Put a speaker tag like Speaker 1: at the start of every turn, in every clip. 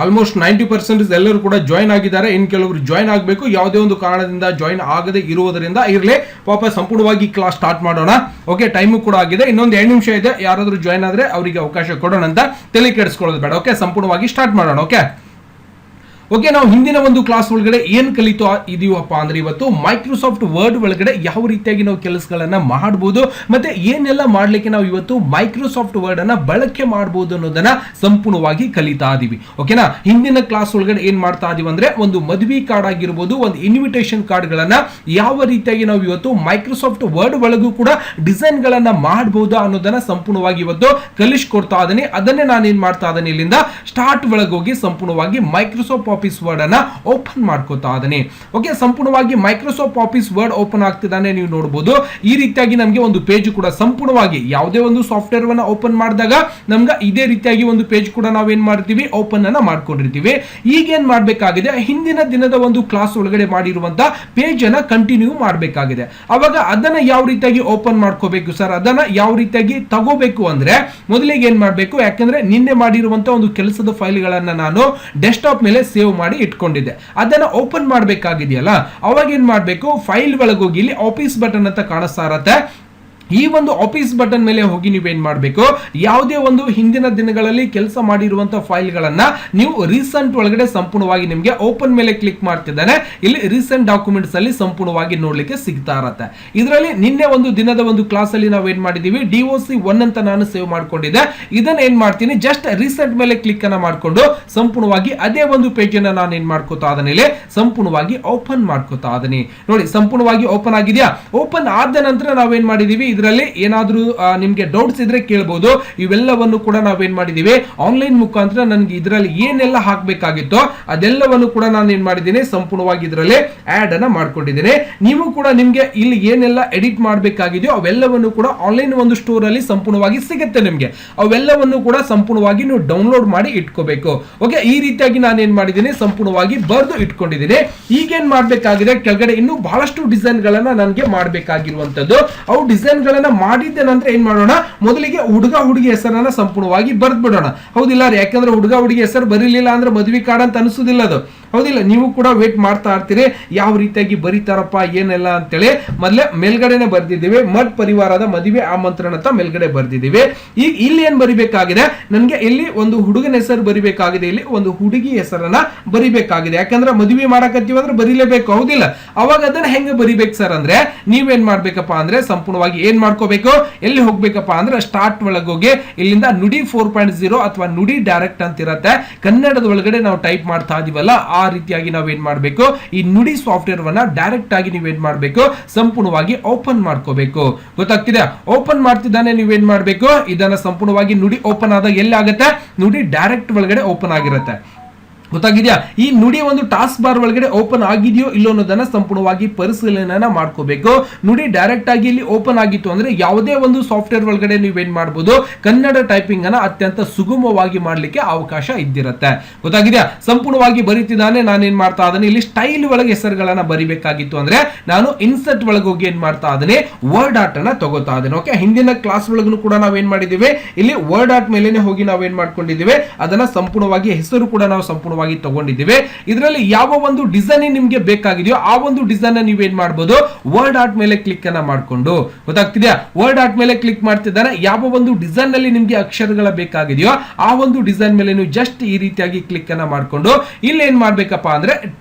Speaker 1: Almost 90% ಎಲ್ಲರೂ ಕೂಡ join ಆಗಿದ್ದಾರೆ. ಇನ್ನು ಕೆಲವರು ಜಾಯಿನ್ ಆಗಬೇಕು, ಯಾವುದೇ ಒಂದು ಕಾರಣದಿಂದ ಜಾಯಿನ್ ಆಗದೆ ಇರುವುದರಿಂದ ಇರಲಿ ಪಾಪ ಸಂಪೂರ್ಣವಾಗಿ ಕ್ಲಾಸ್ ಸ್ಟಾರ್ಟ್ ಮಾಡೋಣ. ಓಕೆ, ಟೈಮು ಕೂಡ ಆಗಿದೆ, ಇನ್ನೊಂದು 2 ನಿಮಿಷ ಇದೆ. ಯಾರಾದರೂ ಜಾಯಿನ್ ಆದ್ರೆ ಅವರಿಗೆ ಅವಕಾಶ ಕೊಡೋಣ ಅಂತ ತಲೆ ಕೆಡಿಸ್ಕೊಳ್ಳೋದು ಬೇಡ. ಓಕೆ, ಸಂಪೂರ್ಣವಾಗಿ ಸ್ಟಾರ್ಟ್ ಮಾಡೋಣ. ಓಕೆ, ನಾವು ಹಿಂದಿನ ಒಂದು ಕ್ಲಾಸ್ ಒಳಗಡೆ ಏನ್ ಕಲಿತು ಇದೀವಪ್ಪ ಅಂದ್ರೆ ಇವತ್ತು ಮೈಕ್ರೋಸಾಫ್ಟ್ ವರ್ಡ್ ಒಳಗಡೆ ಯಾವ ರೀತಿಯಾಗಿ ನಾವು ಕೆಲಸಗಳನ್ನ ಮಾಡಬಹುದು ಮತ್ತೆ ಏನೆಲ್ಲ ಮಾಡ್ಲಿಕ್ಕೆ ನಾವು ಇವತ್ತು ಮೈಕ್ರೋಸಾಫ್ಟ್ ವರ್ಡ್ ಅನ್ನ ಬಳಕೆ ಮಾಡಬಹುದು ಅನ್ನೋದನ್ನ ಸಂಪೂರ್ಣವಾಗಿ ಕಲಿತಾ ಇದೀವಿ. ಓಕೆನಾ, ಹಿಂದಿನ ಕ್ಲಾಸ್ ಒಳಗಡೆ ಏನ್ ಮಾಡ್ತಾ ಇದೀವಿ ಅಂದ್ರೆ ಒಂದು ಮದುವೆ ಕಾರ್ಡ್ ಆಗಿರ್ಬೋದು, ಒಂದು ಇನ್ವಿಟೇಷನ್ ಕಾರ್ಡ್ ಗಳನ್ನ ಯಾವ ರೀತಿಯಾಗಿ ನಾವು ಇವತ್ತು ಮೈಕ್ರೋಸಾಫ್ಟ್ ವರ್ಡ್ ಒಳಗೂ ಕೂಡ ಡಿಸೈನ್ ಗಳನ್ನ ಮಾಡಬಹುದು ಅನ್ನೋದನ್ನ ಸಂಪೂರ್ಣವಾಗಿ ಇವತ್ತು ಕಲಿಸ್ಕೊಡ್ತಾ ಇದೀನಿ. ಅದನ್ನೇ ನಾನು ಏನ್ ಮಾಡ್ತಾ ಇದೀನಿ, ಇಲ್ಲಿಂದ ಸ್ಟಾರ್ಟ್ ಒಳಗೆ ಹೋಗಿ ಸಂಪೂರ್ಣವಾಗಿ ಮೈಕ್ರೋಸಾಫ್ಟ್ ಆಫೀಸ್ ವರ್ಡ್ ಅನ್ನ ಓಪನ್ ಮಾಡ್ಕೋತಾ ಇದೀನಿ. ಓಕೆ, ಸಂಪೂರ್ಣವಾಗಿ ಮೈಕ್ರೋಸಾಫ್ಟ್ ಆಫೀಸ್ ವರ್ಡ್ ಓಪನ್ ಆಗ್ತಿದ್ದಾನೆ. ನೀವು ನೋಡಬಹುದು ಈ ರೀತಿಯಾಗಿ ನಮಗೆ ಒಂದು ಪೇಜ್ ಕೂಡ ಸಂಪೂರ್ಣವಾಗಿ ಯಾವುದೇ ಒಂದು ಸಾಫ್ಟ್ವೇರ್ ಅನ್ನ ಓಪನ್ ಮಾಡಿದಾಗ ನಮ್ಗೆ ಇದೇ ರೀತಿಯಾಗಿ ಒಂದು ಪೇಜ್ ಕೂಡ ನಾವೇನ್ ಮಾಡ್ತೀವಿ, ಓಪನ್ ಅನ್ನ ಮಾಡ್ಕೊಂಡಿರ್ತೀವಿ. ಈಗ ಏನ್ ಮಾಡ್ಬೇಕಾಗಿದೆ, ಹಿಂದಿನ ದಿನದ ಒಂದು ಕ್ಲಾಸ್ ಒಳಗಡೆ ಮಾಡಿರುವಂತ ಪೇಜ್ ಅನ್ನ ಕಂಟಿನ್ಯೂ ಮಾಡಬೇಕಾಗಿದೆ. ಅವಾಗ ಅದನ್ನ ಯಾವ ರೀತಿಯಾಗಿ ಓಪನ್ ಮಾಡ್ಕೋಬೇಕು ಸರ್, ಅದನ್ನ ಯಾವ ರೀತಿಯಾಗಿ ತಗೋಬೇಕು ಅಂದ್ರೆ ಮೊದಲಿಗೆ ಏನ್ ಮಾಡ್ಬೇಕು, ಯಾಕಂದ್ರೆ ನಿನ್ನೆ ಮಾಡಿರುವಂತ ಒಂದು ಕೆಲಸದ ಫೈಲ್ ಗಳನ್ನ ನಾನು ಡೆಸ್ಕ್ಟಾಪ್ ಮೇಲೆ ಸೇವ್ ಮಾಡಿ ಇಟ್ಕೊಂಡಿದ್ದೆ. ಅದನ್ನ ಓಪನ್ ಮಾಡಬೇಕಾಗಿದೆಯಲ್ಲ, ಅವಾಗ ಏನ್ ಮಾಡ್ಬೇಕು, ಫೈಲ್ ಒಳಗೆ ಹೋಗಿ ಇಲ್ಲಿ ಆಫೀಸ್ ಬಟನ್ ಅಂತ ಕಾಣಿಸ್ತಾ ಇರತ್ತೆ. ಈ ಒಂದು ಆಫೀಸ್ ಬಟನ್ ಮೇಲೆ ಹೋಗಿ ನೀವೇನ್ ಮಾಡಬೇಕು, ಯಾವುದೇ ಒಂದು ಹಿಂದಿನ ದಿನಗಳಲ್ಲಿ ಕೆಲಸ ಮಾಡಿರುವಂತಹ ಫೈಲ್ ಗಳನ್ನ ನೀವು ರೀಸೆಂಟ್ ಒಳಗಡೆ ಸಂಪೂರ್ಣವಾಗಿ ನಿಮಗೆ ಓಪನ್ ಮೇಲೆ ಕ್ಲಿಕ್ ಮಾಡ್ತಿದ್ದಾನೆ. ಇಲ್ಲಿ ರೀಸೆಂಟ್ ಡಾಕ್ಯುಮೆಂಟ್ಸ್ ಅಲ್ಲಿ ಸಂಪೂರ್ಣವಾಗಿ ನೋಡ್ಲಿಕ್ಕೆ ಸಿಗ್ತಾ ಇರತ್ತೆ. ಇದರಲ್ಲಿ ನಿನ್ನೆ ಒಂದು ದಿನದ ಒಂದು ಕ್ಲಾಸ್ ಅಲ್ಲಿ ನಾವು ಏನ್ ಮಾಡಿದೀವಿ, DOC1 ಅಂತ ನಾನು ಸೇವ್ ಮಾಡ್ಕೊಂಡಿದ್ದೆ. ಇದನ್ನ ಏನ್ ಮಾಡ್ತೀನಿ, ಜಸ್ಟ್ ರೀಸೆಂಟ್ ಮೇಲೆ ಕ್ಲಿಕ್ ಅನ್ನ ಮಾಡ್ಕೊಂಡು ಸಂಪೂರ್ಣವಾಗಿ ಅದೇ ಒಂದು ಪೇಜ್ ಅನ್ನ ನಾನು ಏನ್ ಮಾಡ್ಕೋತಾ ಅದನ್ನ ಇಲ್ಲಿ ಸಂಪೂರ್ಣವಾಗಿ ಓಪನ್ ಮಾಡ್ಕೋತಾ ಅದನಿ. ನೋಡಿ, ಸಂಪೂರ್ಣವಾಗಿ ಓಪನ್ ಆಗಿದೆಯಾ. ಓಪನ್ ಆದ ನಂತರ ನಾವೇನ್ ಮಾಡಿದೀವಿ, ಇದರಲ್ಲಿ ಏನಾದ್ರೂ ನಿಮ್ಗೆ ಡೌಟ್ಸ್ ಇದ್ರೆ ಕೇಳಬಹುದು. ಇವೆಲ್ಲವನ್ನು ಕೂಡ ನಾವೇನ್ ಮಾಡಿದೀವಿ, ಆನ್ಲೈನ್ ಮುಖಾಂತರ ನನಗೆ ಇದರಲ್ಲಿ ಏನೆಲ್ಲ ಹಾಕಬೇಕಾಗಿತ್ತೋ ಅದೆಲ್ಲವನ್ನು ಕೂಡ ನಾನು ಏನ್ ಮಾಡಿದ್ದೀನಿ, ಸಂಪೂರ್ಣವಾಗಿ ಇದರಲ್ಲಿ ಆಡ್ ಅನ್ನ ಮಾಡ್ಕೊಂಡಿದ್ದೀನಿ. ನೀವು ಕೂಡ ನಿಮ್ಗೆ ಇಲ್ಲಿ ಏನೆಲ್ಲ ಎಡಿಟ್ ಮಾಡಬೇಕಾಗಿದೆಯೋ ಅವೆಲ್ಲವನ್ನು ಕೂಡ ಆನ್ಲೈನ್ ಒಂದು ಸ್ಟೋರ್ ಅಲ್ಲಿ ಸಂಪೂರ್ಣವಾಗಿ ಸಿಗುತ್ತೆ ನಿಮ್ಗೆ. ಅವೆಲ್ಲವನ್ನು ಕೂಡ ಸಂಪೂರ್ಣವಾಗಿ ನೀವು ಡೌನ್ಲೋಡ್ ಮಾಡಿ ಇಟ್ಕೋಬೇಕು. ಓಕೆ, ಈ ರೀತಿಯಾಗಿ ನಾನು ಏನ್ ಮಾಡಿದ್ದೀನಿ, ಸಂಪೂರ್ಣವಾಗಿ ಬರೆದು ಇಟ್ಕೊಂಡಿದ್ದೀನಿ. ಈಗೇನ್ ಮಾಡ್ಬೇಕಾಗಿದೆ, ಕೆಳಗಡೆ ಇನ್ನು ಬಹಳಷ್ಟು ಡಿಸೈನ್ ಗಳನ್ನ ನನಗೆ ಮಾಡಬೇಕಾಗಿರುವಂತದ್ದು. ಅವು ಡಿಸೈನ್ ಗಳನ್ನ ಮಾಡಿದ್ದ ನಂತರ ಏನ್ ಮಾಡೋಣ, ಮೊದಲಿಗೆ ಹುಡುಗ ಹುಡುಗಿ ಹೆಸರನ್ನ ಸಂಪೂರ್ಣವಾಗಿ ಬರ್ದ್ ಬಿಡೋಣ. ಹೌದಿಲ್ಲ, ಯಾಕಂದ್ರೆ ಹುಡುಗ ಹುಡುಗಿ ಹೆಸರು ಬರೀಲಿಲ್ಲ ಅಂದ್ರೆ ಮದುವೆ ಕಾರ್ಡ್ ಅಂತ ಅನಿಸೋದಿಲ್ಲ ಅದು. ಹೌದಿಲ್ಲ, ನೀವು ಕೂಡ ವೇಟ್ ಮಾಡ್ತಾ ಇರ್ತೀರಿ ಯಾವ ರೀತಿಯಾಗಿ ಬರೀತಾರಪ್ಪ ಏನೆಲ್ಲ ಅಂತೇಳಿ. ಮೊದಲೇ ಮೇಲ್ಗಡೆನೆ ಬರ್ದಿದ್ದೀವಿ, ಮಡ್ ಪರಿವಾರದ ಮದುವೆ ಆಮಂತ್ರಣ ಅಂತ ಮೇಲ್ಗಡೆ ಬರ್ದಿದ್ದೀವಿ. ಈಗ ಇಲ್ಲಿ ಏನ್ ಬರಿಬೇಕಾಗಿದೆ, ನನ್ಗೆ ಇಲ್ಲಿ ಒಂದು ಹುಡುಗನ ಹೆಸರು ಬರಿಬೇಕಾಗಿದೆ, ಇಲ್ಲಿ ಒಂದು ಹುಡುಗಿ ಹೆಸರನ್ನ ಬರಿಬೇಕಾಗಿದೆ. ಯಾಕಂದ್ರೆ ಮದುವೆ ಮಾಡಕತ್ತೀವಿ ಅಂದ್ರೆ ಬರೀಲೇಬೇಕು. ಹೌದಿಲ್ಲ, ಅವಾಗ ಅದನ್ನ ಹೆಂಗೆ ಬರಿಬೇಕು ಸರ್ ಅಂದ್ರೆ ನೀವೇನ್ ಮಾಡ್ಬೇಕಪ್ಪ ಅಂದ್ರೆ ಸಂಪೂರ್ಣವಾಗಿ ಏನ್ ಮಾಡ್ಕೋಬೇಕು, ಎಲ್ಲಿ ಹೋಗ್ಬೇಕಪ್ಪ ಅಂದ್ರೆ ಸ್ಟಾರ್ಟ್ ಒಳಗೆ ಹೋಗಿ ಇಲ್ಲಿಂದ ನುಡಿ 4.0 ಅಥವಾ ನುಡಿ ಡೈರೆಕ್ಟ್ ಅಂತ ಇರತ್ತೆ. ಕನ್ನಡದ ಒಳಗಡೆ ನಾವು ಟೈಪ್ ಮಾಡ್ತಾ ಇದೀವಲ್ಲ, ಆ ರೀತಿಯಾಗಿ ನಾವೇನ್ ಮಾಡ್ಬೇಕು, ಈ ನುಡಿ ಸಾಫ್ಟ್ವೇರ್ ವನ್ನ ಡೈರೆಕ್ಟ್ ಆಗಿ ನೀವೇನ್ ಮಾಡ್ಬೇಕು, ಸಂಪೂರ್ಣವಾಗಿ ಓಪನ್ ಮಾಡ್ಕೋಬೇಕು. ಗೊತ್ತಾಗ್ತಿದೆ, ಓಪನ್ ಮಾಡ್ತಿದ್ದಾನೆ. ನೀವೇನ್ ಮಾಡ್ಬೇಕು, ಇದನ್ನ ಸಂಪೂರ್ಣವಾಗಿ ನುಡಿ ಓಪನ್ ಆದಾಗ ಎಲ್ಲಿ ಆಗುತ್ತೆ, ನುಡಿ ಡೈರೆಕ್ಟ್ ಒಳಗಡೆ ಓಪನ್ ಆಗಿರುತ್ತೆ. ಗೊತ್ತಾಗಿದ್ಯಾ, ಈ ನುಡಿ ಒಂದು ಟಾಸ್ಕ್ ಬಾರ್ ಒಳಗಡೆ ಓಪನ್ ಆಗಿದೆಯೋ ಇಲ್ಲೋ ಅನ್ನೋದನ್ನ ಸಂಪೂರ್ಣವಾಗಿ ಪರಿಶೀಲನೆ ಮಾಡ್ಕೋಬೇಕು. ನುಡಿ ಡೈರೆಕ್ಟ್ ಆಗಿ ಇಲ್ಲಿ ಓಪನ್ ಆಗಿತ್ತು ಅಂದ್ರೆ ಯಾವುದೇ ಒಂದು ಸಾಫ್ಟ್ವೇರ್ ಒಳಗಡೆ ನೀವೇನ್ ಮಾಡಬಹುದು, ಕನ್ನಡ ಟೈಪಿಂಗ್ ಅನ್ನ ಅತ್ಯಂತ ಸುಗಮವಾಗಿ ಮಾಡ್ಲಿಕ್ಕೆ ಅವಕಾಶ ಇದ್ದಿರುತ್ತೆ. ಗೊತ್ತಾಗಿದ್ಯಾ, ಸಂಪೂರ್ಣವಾಗಿ ಬರೀತಿದ್ದಾನೆ. ನಾನೇನ್ ಮಾಡ್ತಾ ಇದ್ದೇನೆ, ಇಲ್ಲಿ ಸ್ಟೈಲ್ ಒಳಗೆ ಹೆಸರುಗಳನ್ನ ಬರಿಬೇಕಾಗಿತ್ತು ಅಂದ್ರೆ ನಾನು ಇನ್ಸರ್ಟ್ ಒಳಗೆ ಹೋಗಿ ಏನ್ ಮಾಡ್ತಾ ಇದ್ದೇನೆ, ವರ್ಡ್ ಆರ್ಟ್ ಅನ್ನ ತಗೋತಾ ಇದ್ದೇನೆ. ಓಕೆ, ಹಿಂದಿನ ಕ್ಲಾಸ್ ಒಳಗೂ ಕೂಡ ನಾವೇನ್ ಮಾಡಿದೀವಿ, ಇಲ್ಲಿ ವರ್ಡ್ ಆರ್ಟ್ ಮೇಲೆನೆ ಹೋಗಿ ನಾವೇನ್ ಮಾಡ್ಕೊಂಡಿದ್ದೀವಿ, ಅದನ್ನ ಸಂಪೂರ್ಣವಾಗಿ ಹೆಸರು ಕೂಡ ನಾವು ಸಂಪೂರ್ಣ ತಗೊಂಡಿದ್ದೀವಿ. ಇದರಲ್ಲಿ ಯಾವ ಒಂದು ಡಿಸೈನ್ ನಿಮಗೆ ಬೇಕಾಗಿದೆಯೋ ಆ ಒಂದು ಡಿಸೈನ್ ನೀವೇನ್ ಮಾಡಬಹುದು, ವರ್ಡ್ ಆರ್ಟ್ ಮೇಲೆ ಕ್ಲಿಕ್ ಅನ್ನ ಮಾಡ್ಕೊಂಡು. ಗೊತ್ತಾಗ್ತಿದೆಯಾ, ವರ್ಡ್ ಆರ್ಟ್ ಮೇಲೆ ಕ್ಲಿಕ್ ಮಾಡ್ತಿದ್ದಾನೆ. ಯಾವ ಒಂದು ಡಿಸೈನ್ ನಲ್ಲಿ ನಿಮ್ಗೆ ಅಕ್ಷರಗಳ ಬೇಕಾಗಿದೆಯೋ ಆ ಒಂದು ಡಿಸೈನ್ ಮೇಲೆ ನೀವು ಜಸ್ಟ್ ಈ ರೀತಿಯಾಗಿ ಕ್ಲಿಕ್ ಅನ್ನ ಮಾಡ್ಕೊಂಡು ಇಲ್ಲಿ ಏನ್ ಮಾಡ್ಬೇಕಪ್ಪ ಅಂದ್ರೆ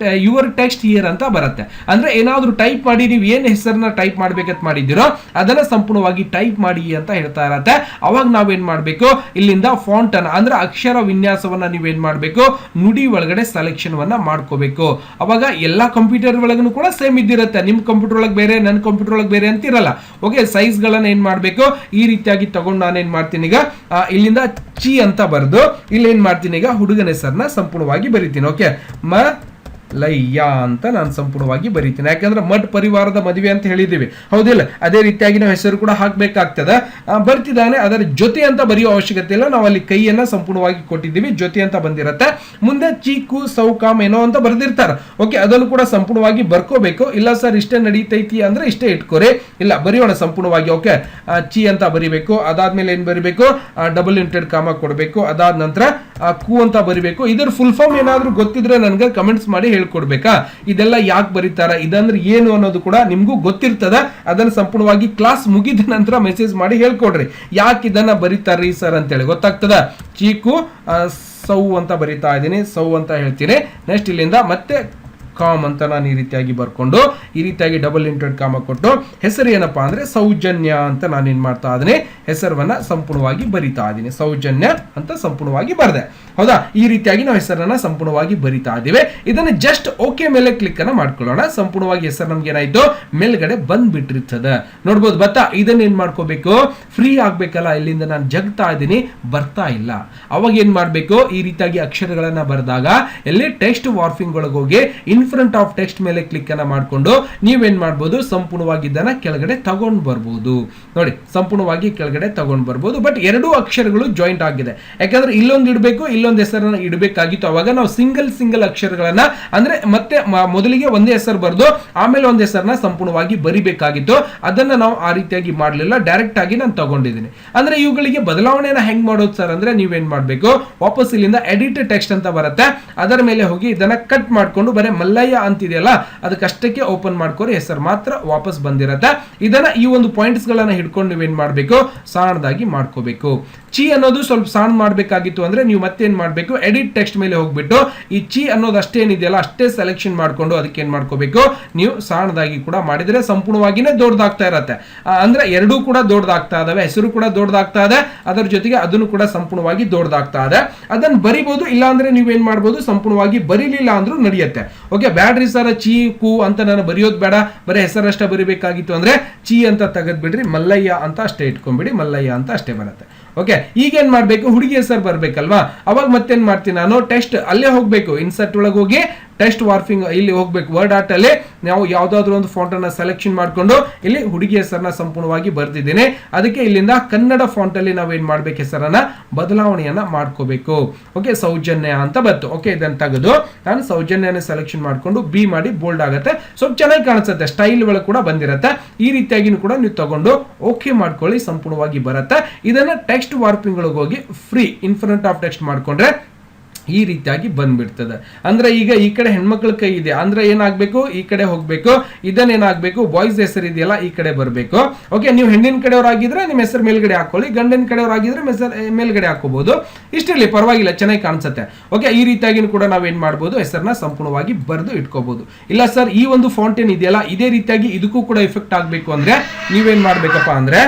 Speaker 1: ಯುವರ್ ಟೆಕ್ಸ್ಟ್ ಹಿಯರ್ ಅಂತ ಬರುತ್ತೆ. ಅಂದ್ರೆ ಏನಾದ್ರೂ ಟೈಪ್ ಮಾಡಿ ನೀವು ಏನ್ ಹೆಸರನ್ನ ಟೈಪ್ ಮಾಡ್ಬೇಕಂತ ಮಾಡಿದಿರೋ ಅದನ್ನ ಸಂಪೂರ್ಣವಾಗಿ ಟೈಪ್ ಮಾಡಿ ಅಂತ ಹೇಳ್ತಾ ಇರತ್ತೆ. ಅವಾಗ ನಾವೇನ್ ಮಾಡ್ಬೇಕು, ಇಲ್ಲಿಂದ ಫಾಂಟ್ ಅನ್ನ ಅಂದ್ರೆ ಅಕ್ಷರ ವಿನ್ಯಾಸವನ್ನ ನೀವೇನ್ ಮಾಡ್ಬೇಕು, ನುಡಿ ಒಳಗಡೆ ಸೆಲೆಕ್ಷನ್ ವನ್ನ ಮಾಡ್ಕೋಬೇಕು. ಅವಾಗ ಎಲ್ಲಾ ಕಂಪ್ಯೂಟರ್ ಒಳಗೂ ಕೂಡ ಸೇಮ್ ಇದ್ದಿರುತ್ತೆ. ನಿಮ್ ಕಂಪ್ಯೂಟರ್ ಒಳಗೆ ಬೇರೆ, ನನ್ನ ಕಂಪ್ಯೂಟರ್ ಒಳಗೆ ಬೇರೆ ಅಂತ ಇರಲ್ಲ. ಓಕೆ, ಸೈಜ್ ಗಳನ್ನ ಏನ್ ಮಾಡ್ಬೇಕು, ಈ ರೀತಿಯಾಗಿ ತಗೊಂಡು ನಾನು ಏನ್ ಮಾಡ್ತೀನಿ, ಈಗ ಇಲ್ಲಿಂದ ಚಿ ಅಂತ ಬರೆದು ಇಲ್ಲಿ ಏನ್ ಮಾಡ್ತೀನಿ, ಈಗ ಹುಡುಗನ ಹೆಸರನ್ನ ಸಂಪೂರ್ಣವಾಗಿ ಬರೀತೀನಿ. ಓಕೆ, ಲಯ್ಯ ಅಂತ ನಾನು ಸಂಪೂರ್ಣವಾಗಿ ಬರೀತೀನಿ. ಯಾಕಂದ್ರೆ ಮಠ್ ಪರಿವಾರದ ಮದುವೆ ಅಂತ ಹೇಳಿದ್ದೀವಿ, ಹೌದಿಲ್ಲ? ಅದೇ ರೀತಿಯಾಗಿ ನಾವು ಹೆಸರು ಕೂಡ ಹಾಕ್ಬೇಕಾಗ್ತದ. ಬರ್ತಿದ್ದಾನೆ, ಅದರ ಜೊತೆ ಅಂತ ಬರೆಯೋ ಅವಶ್ಯಕತೆ ಇಲ್ಲ, ನಾವು ಅಲ್ಲಿ ಕೈಯನ್ನ ಸಂಪೂರ್ಣವಾಗಿ ಕೊಟ್ಟಿದ್ದೀವಿ, ಜೊತೆ ಅಂತ ಬಂದಿರತ್ತೆ. ಮುಂದೆ ಚೀಕು ಸೌಕಾಮ್ ಏನೋ ಅಂತ ಬರ್ದಿರ್ತಾರೆ. ಓಕೆ, ಅದನ್ನು ಕೂಡ ಸಂಪೂರ್ಣವಾಗಿ ಬರ್ಕೋಬೇಕು. ಇಲ್ಲ ಸರ್ ಇಷ್ಟೇ ನಡೀತೈತಿ ಅಂದ್ರೆ ಇಷ್ಟೇ ಇಟ್ಕೋರಿ, ಇಲ್ಲ ಬರೆಯೋಣ ಸಂಪೂರ್ಣವಾಗಿ. ಓಕೆ, ಚಿ ಅಂತ ಬರಿಬೇಕು. ಅದಾದ್ಮೇಲೆ ಏನ್ ಬರಿಬೇಕು? ಡಬಲ್ ಇಂಟೆಡ್ ಕಾಮ ಕೊಡಬೇಕು. ಅದಾದ ನಂತರ ಕು ಅಂತ ಬರಿಬೇಕು. ಇದರ ಫುಲ್ ಫಾರ್ಮ್ ಏನಾದ್ರೂ ಗೊತ್ತಿದ್ರೆ ನನಗೆ ಕಮೆಂಟ್ಸ್ ಮಾಡಿ ಹೇಳ್ಕೊಡ್ಬೇಕಾ? ಇದೆಲ್ಲ ಯಾಕೆ ಬರೀತಾರ, ಇದಂದ್ರೆ ಏನು ಅನ್ನೋದು ಕೂಡ ನಿಮ್ಗೂ ಗೊತ್ತಿರ್ತದ. ಅದನ್ನ ಸಂಪೂರ್ಣವಾಗಿ ಕ್ಲಾಸ್ ಮುಗಿದ ನಂತರ ಮೆಸೇಜ್ ಮಾಡಿ ಹೇಳ್ಕೊಡ್ರಿ, ಯಾಕೆ ಇದನ್ನ ಬರೀತಾರ್ರಿ ಸರ್ ಅಂತೇಳಿ. ಗೊತ್ತಾಗ್ತದ? ಚೀಕು ಸೌ ಅಂತ ಬರಿತಾ ಇದ್ದೀನಿ, ಸೌ ಅಂತ ಹೇಳ್ತೀನಿ. ನೆಕ್ಸ್ಟ್ ಇಲ್ಲಿಂದ ಮತ್ತೆ ಕಾಮ್ ಅಂತ ನಾನು ಈ ರೀತಿಯಾಗಿ ಬರ್ಕೊಂಡು ಈ ರೀತಿಯಾಗಿ ಡಬಲ್ ಇಂಟೆಡ್ ಕಾಮ ಕೊಟ್ಟು ಹೆಸರು ಏನಪ್ಪಾ ಅಂದ್ರೆ ಸೌಜನ್ಯ ಅಂತ ನಾನು ಏನ್ ಮಾಡ್ತಾ ಇದ್ದೀನಿ, ಹೆಸರನ್ನ ಸಂಪೂರ್ಣವಾಗಿ ಬರಿತಾ ಇದ್ದೀನಿ. ಸೌಜನ್ಯ ಅಂತ ಸಂಪೂರ್ಣವಾಗಿ ಬರ್ದೆ, ಹೌದಾ? ಈ ರೀತಿಯಾಗಿ ನಾವು ಹೆಸರನ್ನ ಸಂಪೂರ್ಣವಾಗಿ ಬರಿತಾ ಇದ್ದೀವಿ. ಇದನ್ನ ಜಸ್ಟ್ ಓಕೆ ಮೇಲೆ ಕ್ಲಿಕ್ ಅನ್ನ ಮಾಡ್ಕೊಳ್ಳೋಣ. ಸಂಪೂರ್ಣವಾಗಿ ಹೆಸರು ನಮ್ಗೆ ಏನಾಯ್ತು, ಮೇಲ್ಗಡೆ ಬಂದ್ಬಿಟ್ಟಿರ್ತದೆ. ನೋಡ್ಬೋದು ಬತ್ತಾ? ಇದನ್ನ ಏನ್ ಮಾಡ್ಕೋಬೇಕು, ಫ್ರೀ ಆಗ್ಬೇಕಲ್ಲ, ಇಲ್ಲಿಂದ ನಾನು ಜಗ್ತಾ ಇದ್ದೀನಿ, ಬರ್ತಾ ಇಲ್ಲ. ಅವಾಗ ಏನ್ ಮಾಡ್ಬೇಕು, ಈ ರೀತಿಯಾಗಿ ಅಕ್ಷರಗಳನ್ನ ಬರೆದಾಗ ಎಲ್ಲಿ ಟೆಕ್ಸ್ಟ್ ವಾರ್ಫಿಂಗ್ ಒಳಗೆ ಹೋಗಿ ಇನ್ ಫ್ರಂಟ್ ಆಫ್ ಟೆಕ್ಸ್ಟ್ ಮೇಲೆ ಕ್ಲಿಕ್ ಅನ್ನ ಮಾಡ್ಕೊಂಡು ನೀವೇನ್ ಮಾಡ್ಬೋದು, ಸಂಪೂರ್ಣವಾಗಿ ಇದನ್ನ ಕೆಳಗಡೆ ತಗೊಂಡ್ ಬರ್ಬೋದು. ನೋಡಿ, ಸಂಪೂರ್ಣವಾಗಿ ಕೆಳಗಡೆ ತಗೊಂಡ್ ಬರ್ಬೋದು. ಬಟ್ ಎರಡೂ ಅಕ್ಷರಗಳು ಜಾಯಿಂಟ್ ಆಗಿದೆ, ಯಾಕಂದ್ರೆ ಇಲ್ಲೊಂದು ಇಡಬೇಕು, ಇಲ್ಲೊಂದು ಹೆಸರನ್ನ ಇಡಬೇಕಾಗಿತ್ತು. ಅವಾಗ ನಾವು ಸಿಂಗಲ್ ಅಕ್ಷರಗಳನ್ನ ಅಂದ್ರೆ ಮತ್ತೆ ಮೊದಲಿಗೆ ಒಂದೇ ಹೆಸರು ಬರೆದು ಆಮೇಲೆ ಒಂದ್ ಹೆಸರನ್ನ ಸಂಪೂರ್ಣವಾಗಿ ಬರಿಬೇಕಾಗಿತ್ತು. ಅದನ್ನ ನಾವು ಆ ರೀತಿಯಾಗಿ ಮಾಡ್ಲಿಲ್ಲ, ಡೈರೆಕ್ಟ್ ಆಗಿ ನಾನು ತಗೊಂಡಿದ್ದೀನಿ. ಅಂದ್ರೆ ಇವುಗಳಿಗೆ ಬದಲಾವಣೆನ ಹೆಂಗ್ ಮಾಡೋದು ಸರ್ ಅಂದ್ರೆ, ನೀವೇನ್ ಮಾಡ್ಬೇಕು, ವಾಪಸ್ ಇಲ್ಲಿಂದ ಎಡಿಟ್ ಟೆಕ್ಸ್ಟ್ ಅಂತ ಬರುತ್ತೆ, ಅದರ ಮೇಲೆ ಹೋಗಿ ಇದನ್ನ ಕಟ್ ಮಾಡ್ಕೊಂಡು ಬರೀ ಮಲ್ಲಯ್ಯ ಅಂತಿದೆಯಲ್ಲ ಅದಕ್ಕಷ್ಟಕ್ಕೆ ಓಪನ್ ಮಾಡ್ಕೋರಿ, ಹೆಸರು ಮಾತ್ರ ವಾಪಸ್ ಬಂದಿರತ್ತೆ. ಇದನ್ನ ಈ ಒಂದು ಪಾಯಿಂಟ್ಸ್ ಗಳನ್ನ ಹಿಡ್ಕೊಂಡು ನೀವೇನ್ ಮಾಡ್ಬೇಕು, ಸಣ್ಣದಾಗಿ ಮಾಡ್ಕೋಬೇಕು. ಚಿ ಅನ್ನೋದು ಸ್ವಲ್ಪ ಸಣ್ಣ ಮಾಡ್ಬೇಕಾಗಿತ್ತು ಅಂದ್ರೆ ನೀವು ಮತ್ತೇನ್ ಮಾಡ್ಬೇಕು, ಎಡಿಟ್ ಟೆಕ್ಸ್ಟ್ ಮೇಲೆ ಹೋಗ್ಬಿಟ್ಟು ಈ ಚಿ ಅನ್ನೋದು ಅಷ್ಟೇ ಏನಿದೆಯಲ್ಲ ಅಷ್ಟೇ ಸೆಲೆಕ್ಷನ್ ಮಾಡ್ಕೊಂಡು ಅದಕ್ಕೆ ಏನ್ ಮಾಡ್ಕೋಬೇಕು, ನೀವು ಸಣ್ಣದಾಗಿ ಕೂಡ ಮಾಡಿದ್ರೆ ಸಂಪೂರ್ಣವಾಗಿನೇ ದೊಡ್ಡದಾಗ್ತಾ ಇರತ್ತೆ. ಅಂದ್ರೆ ಎರಡೂ ಕೂಡ ದೊಡ್ಡದಾಗ್ತಾ ಇದಾವೆ, ಹೆಸರು ಕೂಡ ದೊಡ್ಡದಾಗ್ತಾ ಇದೆ, ಅದರ ಜೊತೆಗೆ ಅದನ್ನು ಕೂಡ ಸಂಪೂರ್ಣವಾಗಿ ದೊಡ್ಡದಾಗ್ತಾ ಇದೆ. ಅದನ್ನ ಬರಿಬಹುದು, ಇಲ್ಲ ಅಂದ್ರೆ ನೀವೇನ್ ಮಾಡ್ಬೋದು, ಸಂಪೂರ್ಣವಾಗಿ ಬರೀಲಿಲ್ಲ ಅಂದ್ರೂ ನಡೆಯುತ್ತೆ. ಓಕೆ, ಬ್ಯಾಡ್ರಿ ಸರ್ ಚಿ ಕು ಅಂತ ನಾನು ಬರೆಯೋದು ಬೇಡ, ಬರೀ ಹೆಸರಷ್ಟೇ ಬರಿಬೇಕಾಗಿತ್ತು ಅಂದ್ರೆ ಚಿ ಅಂತ ತೆಗೆದ್ಬಿಡ್ರಿ, ಮಲ್ಲಯ್ಯ ಅಂತ ಅಷ್ಟೇ ಇಟ್ಕೊಂಡ್ಬಿಡಿ, ಮಲ್ಲಯ್ಯ ಅಂತ ಅಷ್ಟೇ ಬರುತ್ತೆ. ಓಕೆ, ಈಗೇನ್ ಮಾಡ್ಬೇಕು, ಹುಡುಗಿ ಹೆಸರು ಬರ್ಬೇಕಲ್ವಾ, ಅವಾಗ ಮತ್ತೇನ್ ಮಾಡ್ತೀನಿ ನಾನು, ಟೆಕ್ಸ್ಟ್ ಅಲ್ಲೇ ಹೋಗ್ಬೇಕು, ಇನ್ಸರ್ಟ್ ಒಳಗೆ ಹೋಗಿ ಟೆಕ್ಸ್ಟ್ ವಾರ್ಫಿಂಗ್ ಇಲ್ಲಿ ಹೋಗ್ಬೇಕು. ವರ್ಡ್ ಆರ್ಟ್ ಅಲ್ಲಿ ನಾವು ಯಾವ್ದಾದ್ರು ಒಂದು ಫಾಂಟ್ ಅನ್ನ ಸೆಲೆಕ್ಷನ್ ಮಾಡ್ಕೊಂಡು ಇಲ್ಲಿ ಹುಡುಗಿ ಹೆಸರನ್ನ ಸಂಪೂರ್ಣವಾಗಿ ಬರ್ದಿದ್ದೇನೆ. ಅದಕ್ಕೆ ಇಲ್ಲಿಂದ ಕನ್ನಡ ಫಾಂಟ್ ಅಲ್ಲಿ ನಾವೇನ್ ಮಾಡ್ಬೇಕು, ಹೆಸರನ್ನ ಬದಲಾವಣೆಯನ್ನ ಮಾಡ್ಕೋಬೇಕು. ಓಕೆ, ಸೌಜನ್ಯ ಅಂತ ಬಂತು. ಓಕೆ, ಇದನ್ನ ತೆಗೆದು ನಾನು ಸೌಜನ್ಯನ ಸೆಲೆಕ್ಷನ್ ಮಾಡ್ಕೊಂಡು ಬಿ ಮಾಡಿ ಬೋಲ್ಡ್ ಆಗುತ್ತೆ, ಸ್ವಲ್ಪ ಚೆನ್ನಾಗಿ ಕಾಣಿಸುತ್ತೆ, ಸ್ಟೈಲ್ ಒಳಗೆ ಕೂಡ ಬಂದಿರತ್ತೆ. ಈ ರೀತಿಯಾಗಿ ಕೂಡ ನೀವು ತಗೊಂಡು ಓಕೆ ಮಾಡ್ಕೊಳ್ಳಿ, ಸಂಪೂರ್ಣವಾಗಿ ಬರುತ್ತೆ. ಇದನ್ನ ಟೆಕ್ಸ್ಟ್ ವಾರ್ಪಿಂಗ್ ಒಳಗೆ ಹೋಗಿ free in front of text ಮಾಡ್ಕೊಂಡ್ರೆ ಈ ರೀತಿಯಾಗಿ ಬಂದ್ಬಿಡ್ತದೆ. ಅಂದ್ರೆ ಈಗ ಈ ಕಡೆ ಹೆಣ್ಮಕ್ಳ ಕೈ ಇದೆ ಅಂದ್ರೆ ಏನಾಗ್ಬೇಕು, ಈ ಕಡೆ ಹೋಗ್ಬೇಕು. ಇದನ್ನ ಏನಾಗ್ಬೇಕು, ಬಾಯ್ಸ್ ಹೆಸರು ಇದೆಯಲ್ಲ ಈ ಕಡೆ ಬರಬೇಕು. ಓಕೆ, ನೀವು ಹೆಣ್ಣಿನ ಕಡೆಯವರಾಗಿದ್ರೆ ನಿಮ್ಮ ಹೆಸರು ಮೇಲ್ಗಡೆ ಹಾಕೊಳ್ಳಿ, ಗಂಡಿನ ಕಡೆಯವರಾಗಿದ್ರೆ ಮೇಲ್ಗಡೆ ಹಾಕೋಬಹುದು. ಇಷ್ಟಿರ್ಲಿ, ಪರವಾಗಿಲ್ಲ, ಚೆನ್ನಾಗಿ ಕಾಣಿಸುತ್ತೆ. ಓಕೆ, ಈ ರೀತಿಯಾಗಿ ಕೂಡ ನಾವೇನ್ ಮಾಡ್ಬೋದು, ಹೆಸರನ್ನ ಸಂಪೂರ್ಣವಾಗಿ ಬರೆದು ಇಟ್ಕೋಬಹುದು. ಇಲ್ಲ ಸರ್ ಈ ಒಂದು ಫಾಂಟ್ ಏನ್ ಇದೆಯಲ್ಲ ಇದೇ ರೀತಿಯಾಗಿ ಇದಕ್ಕೂ ಕೂಡ ಎಫೆಕ್ಟ್ ಆಗ್ಬೇಕು ಅಂದ್ರೆ ನೀವೇನ್ ಮಾಡ್ಬೇಕಪ್ಪ ಅಂದ್ರೆ,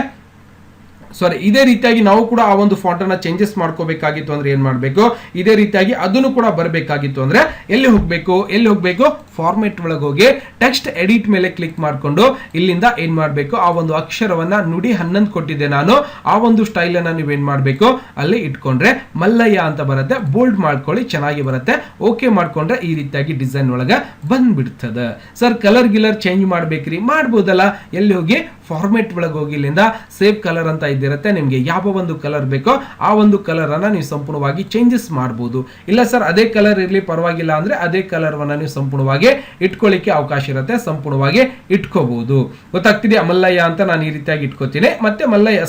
Speaker 1: ಇದೇ ರೀತಿಯಾಗಿ ನಾವು ಕೂಡ ಆ ಒಂದು ಫಾಂಟ್ ಅನ್ನ ಚೇಂಜಸ್ ಮಾಡ್ಕೋಬೇಕಾಗಿತ್ತು ಅಂದ್ರೆ ಏನ್ ಮಾಡ್ಬೇಕು, ಇದೇ ರೀತಿಯಾಗಿ ಅದನ್ನು ಕೂಡ ಬರಬೇಕಾಗಿತ್ತು ಅಂದ್ರೆ ಎಲ್ಲಿ ಹೋಗ್ಬೇಕು, ಫಾರ್ಮೆಟ್ ಒಳಗೆ ಹೋಗಿ ಟೆಕ್ಸ್ಟ್ ಎಡಿಟ್ ಮೇಲೆ ಕ್ಲಿಕ್ ಮಾಡ್ಕೊಂಡು ಇಲ್ಲಿಂದ ಏನ್ ಮಾಡ್ಬೇಕು, ಆ ಒಂದು ಅಕ್ಷರವನ್ನ ನುಡಿ 11 ಕೊಟ್ಟಿದ್ದೆ ನಾನು, ಆ ಒಂದು ಸ್ಟೈಲ್ ಅನ್ನ ನೀವೇನ್ ಮಾಡ್ಬೇಕು ಅಲ್ಲಿ ಇಟ್ಕೊಂಡ್ರೆ ಮಲ್ಲಯ್ಯ ಅಂತ ಬರುತ್ತೆ. ಬೋಲ್ಡ್ ಮಾಡ್ಕೊಳ್ಳಿ, ಚೆನ್ನಾಗಿ ಬರುತ್ತೆ. ಓಕೆ ಮಾಡ್ಕೊಂಡ್ರೆ ಈ ರೀತಿಯಾಗಿ ಡಿಸೈನ್ ಒಳಗೆ ಬಂದ್ಬಿಡ್ತದೆ. ಸರ್ ಕಲರ್ ಗಿಲರ್ ಚೇಂಜ್ ಮಾಡ್ಬೇಕ್ರಿ, ಮಾಡ್ಬೋದಲ್ಲ. ಎಲ್ಲಿ ಹೋಗಿ ಫಾರ್ಮೆಟ್ ಒಳಗೆ ಹೋಗಿ ಇಲ್ಲಿಂದ ಸೇವ್ ಕಲರ್ ಅಂತ ಇದ್ದಿರುತ್ತೆ, ನಿಮ್ಗೆ ಯಾವ ಒಂದು ಕಲರ್ ಬೇಕೋ ಆ ಒಂದು ಕಲರ್ ಅನ್ನ ನೀವು ಸಂಪೂರ್ಣವಾಗಿ ಚೇಂಜಸ್ ಮಾಡಬಹುದು. ಇಲ್ಲ ಸರ್ ಅದೇ ಕಲರ್ ಇರ್ಲಿ ಪರವಾಗಿಲ್ಲ ಅಂದ್ರೆ ಅದೇ ಕಲರ್ ಅನ್ನ ನೀವು ಸಂಪೂರ್ಣವಾಗಿ ಇಟ್ಕೊಳ್ಳಿಕ್ಕೆ ಅವಕಾಶ ಇರುತ್ತೆ, ಸಂಪೂರ್ಣವಾಗಿ ಇಟ್ಕೋಬಹುದು. ಗೊತ್ತಾಗ್ತಿದೆಯಾ? ಮಲ್ಲಯ್ಯ ಅಂತ ನಾನು ಈ ರೀತಿಯಾಗಿ ಇಟ್ಕೋತೀನಿ. ಮತ್ತೆ ಮಲ್ಲಯ್ಯ